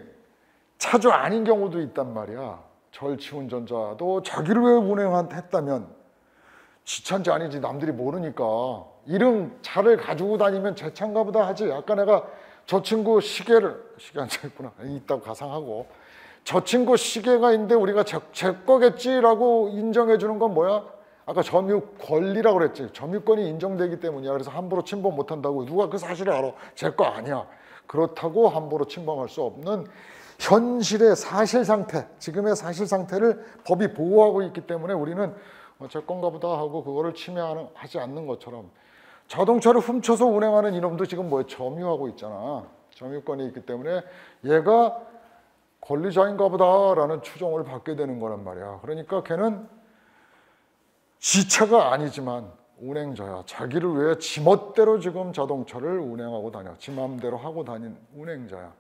차주 아닌 경우도 있단 말이야. 절취운전자도 자기를 위해 운행했다면 지 차인지 아닌지 남들이 모르니까 이런 차를 가지고 다니면 제 차인가 보다 하지. 아까 내가 저 친구 시계 앉아있구나. 있다고 가상하고 저 친구 시계가 있는데 우리가 제 거겠지라고 인정해 주는 건 뭐야? 아까 점유 권리라고 그랬지. 점유권이 인정되기 때문이야. 그래서 함부로 침범 못 한다고. 누가 그 사실을 알아? 제 거 아니야. 그렇다고 함부로 침범할 수 없는 현실의 사실 상태, 지금의 사실 상태를 법이 보호하고 있기 때문에 우리는 제 건가 보다 하고 그거를 침해하지 않는 것처럼 자동차를 훔쳐서 운행하는 이놈도 지금 뭐에 점유하고 있잖아. 점유권이 있기 때문에 얘가 권리자인가 보다라는 추정을 받게 되는 거란 말이야. 그러니까 걔는 지차가 아니지만 운행자야. 자기를 위해 지멋대로 지금 자동차를 운행하고 다녀. 지 마음대로 하고 다닌 운행자야.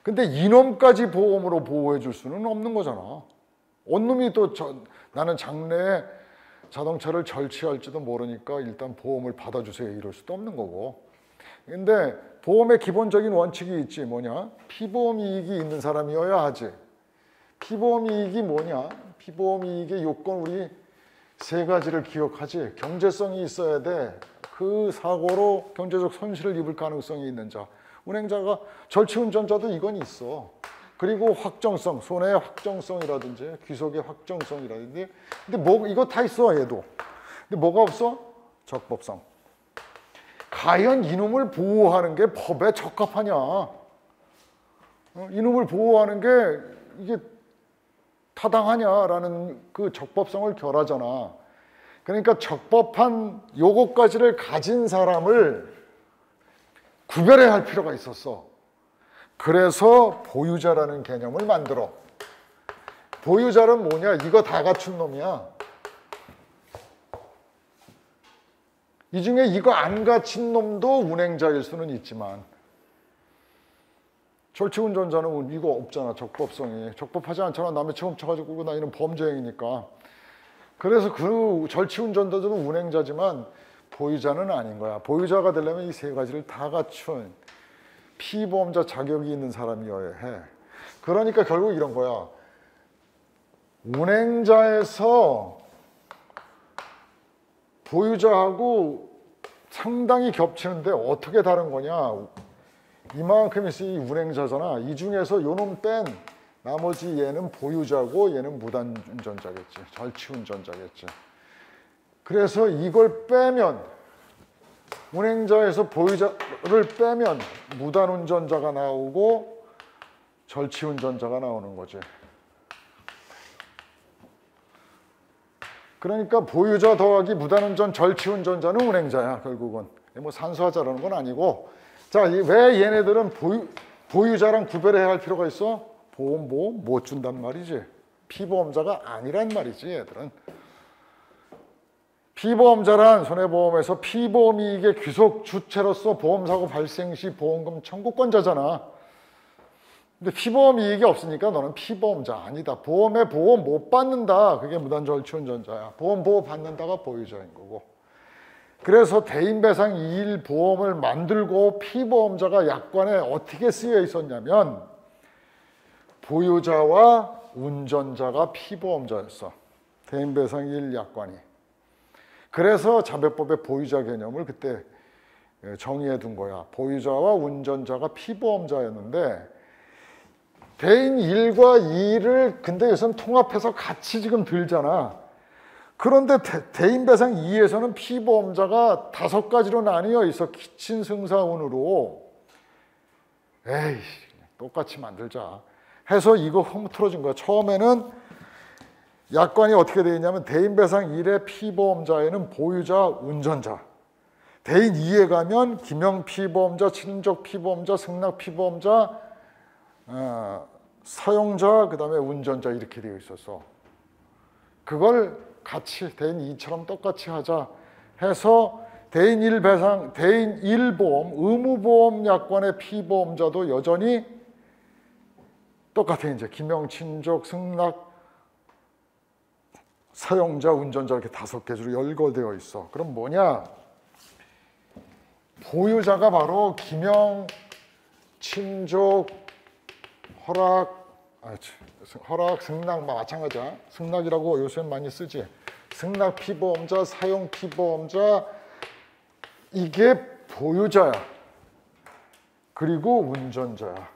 근데 이놈까지 보험으로 보호해 줄 수는 없는 거잖아. 어느 놈이 또 나는 장래에 자동차를 절취할지도 모르니까 일단 보험을 받아주세요 이럴 수도 없는 거고. 근데 보험의 기본적인 원칙이 있지. 뭐냐? 피보험 이익이 있는 사람이어야 하지. 피보험 이익이 뭐냐? 피보험 이익의 요건 우리 세 가지를 기억하지. 경제성이 있어야 돼. 그 사고로 경제적 손실을 입을 가능성이 있는 자. 운행자가 절취운전자도 이건 있어. 그리고 확정성, 손해의 확정성이라든지 귀속의 확정성이라든지. 근데 뭐 이거 다 있어 얘도. 근데 뭐가 없어? 적법성. 과연 이놈을 보호하는 게 법에 적합하냐? 이놈을 보호하는 게 이게 타당하냐라는 그 적법성을 결하잖아. 그러니까 적법한 요것까지를 가진 사람을 구별해야 할 필요가 있었어. 그래서 보유자라는 개념을 만들어. 보유자는 뭐냐? 이거 다 갖춘 놈이야. 이 중에 이거 안 갖춘 놈도 운행자일 수는 있지만 절취운전자는 이거 없잖아. 적법성이. 적법하지 않잖아. 남의 차 훔쳐가지고 끌고 다니는 범죄행위니까. 그래서 그 절취운전자도 운행자지만 보유자는 아닌 거야. 보유자가 되려면 이 세 가지를 다 갖춘 피보험자 자격이 있는 사람이어야 해. 그러니까 결국 이런 거야. 운행자에서 보유자하고 상당히 겹치는데 어떻게 다른 거냐? 이만큼 있으니 이 운행자잖아. 이 중에서 요놈 뺀 나머지 얘는 보유자고 얘는 무단운전자겠지. 절취운전자겠지. 그래서 이걸 빼면 운행자에서 보유자를 빼면 무단운전자가 나오고 절취운전자가 나오는 거지. 그러니까 보유자 더하기 무단운전 절취운전자는 운행자야 결국은. 뭐 산수하자라는 건 아니고. 자, 왜 얘네들은 보유자랑 구별해야 할 필요가 있어? 보험 못 준단 말이지. 피보험자가 아니란 말이지 얘들은. 피보험자란 손해보험에서 피보험이익의 귀속 주체로서 보험사고 발생 시 보험금 청구권자잖아. 근데 피보험이익이 없으니까 너는 피보험자 아니다. 보험에 보험 못 받는다. 그게 무단절취운전자야. 보험 보호 받는다가 보유자인 거고. 그래서 대인배상 2일 보험을 만들고 피보험자가 약관에 어떻게 쓰여 있었냐면 보유자와 운전자가 피보험자였어. 대인배상 1 약관이. 그래서 자배법의 보유자 개념을 그때 정의해 둔 거야. 보유자와 운전자가 피보험자였는데 대인 1과 2를 근데 여기서는 통합해서 같이 지금 들잖아. 그런데 대인배상 2에서는 피보험자가 5가지로 나뉘어 있어. 기친 승사운으로. 에이, 똑같이 만들자 해서 이거 흐트러진 거야. 처음에는 약관이 어떻게 되어 있냐면 대인배상 1의 피보험자에는 보유자, 운전자. 대인 2에 가면 김영 피보험자, 친족 피보험자, 승낙 피보험자, 사용자, 그 다음에 운전자 이렇게 되어 있었어. 그걸 같이 대인 2처럼 똑같이 하자 해서 대인 1 배상, 대인 1 보험, 의무보험 약관의 피보험자도 여전히 똑같아. 이제 김영, 친족, 승낙, 사용자, 운전자 이렇게 5개로 열거되어 있어. 그럼 뭐냐? 보유자가 바로 김영, 친족, 허락, 승낙 마찬가지야. 승낙이라고 요새는 많이 쓰지. 승낙 피보험자, 사용 피보험자 이게 보유자야. 그리고 운전자야.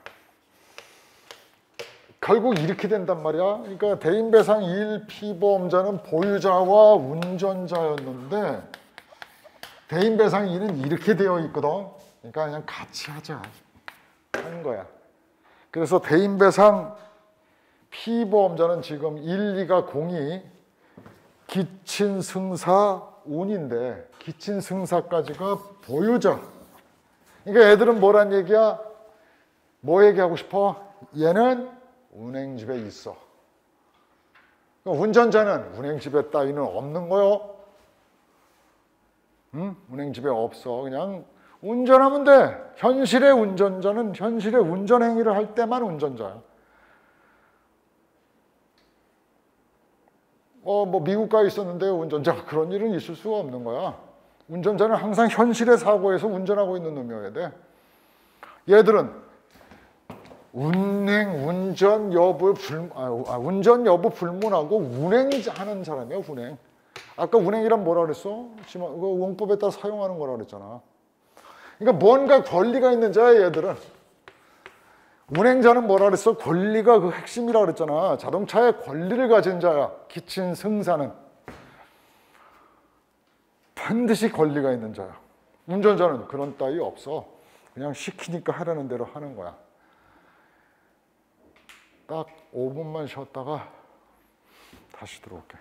결국 이렇게 된단 말이야. 그러니까 대인배상 1 피보험자는 보유자와 운전자였는데 대인배상 2는 이렇게 되어 있거든. 그러니까 그냥 같이 하자 하는 거야. 그래서 대인배상 피보험자는 지금 1, 2가 공이 기친승사운인데 기친승사까지가 보유자. 그러니까 애들은 뭐란 얘기야? 뭐 얘기하고 싶어? 얘는 운행집에 있어. 그러니까 운전자는 운행집에 따위는 없는 거요. 응? 운행집에 없어. 그냥 운전하면 돼. 현실의 운전자는 현실의 운전 행위를 할 때만 운전자야. 뭐 미국 가 있었는데 운전자가 그런 일은 있을 수가 없는 거야. 운전자는 항상 현실의 사고에서 운전하고 있는 놈이어야 돼. 얘들은 운전 여부 불문하고 운행하는 사람이야. 운행. 아까 운행이란 뭐라 그랬어? 이거 원법에 따라 사용하는 거라 그랬잖아. 그러니까 뭔가 권리가 있는 자야. 얘들은 운행자는 뭐라 그랬어? 권리가 그 핵심이라 그랬잖아. 자동차에 권리를 가진 자야. 기친 승사는 반드시 권리가 있는 자야. 운전자는 그런 따위 없어. 그냥 시키니까 하라는 대로 하는 거야. 딱 5분만 쉬었다가 다시 들어올게.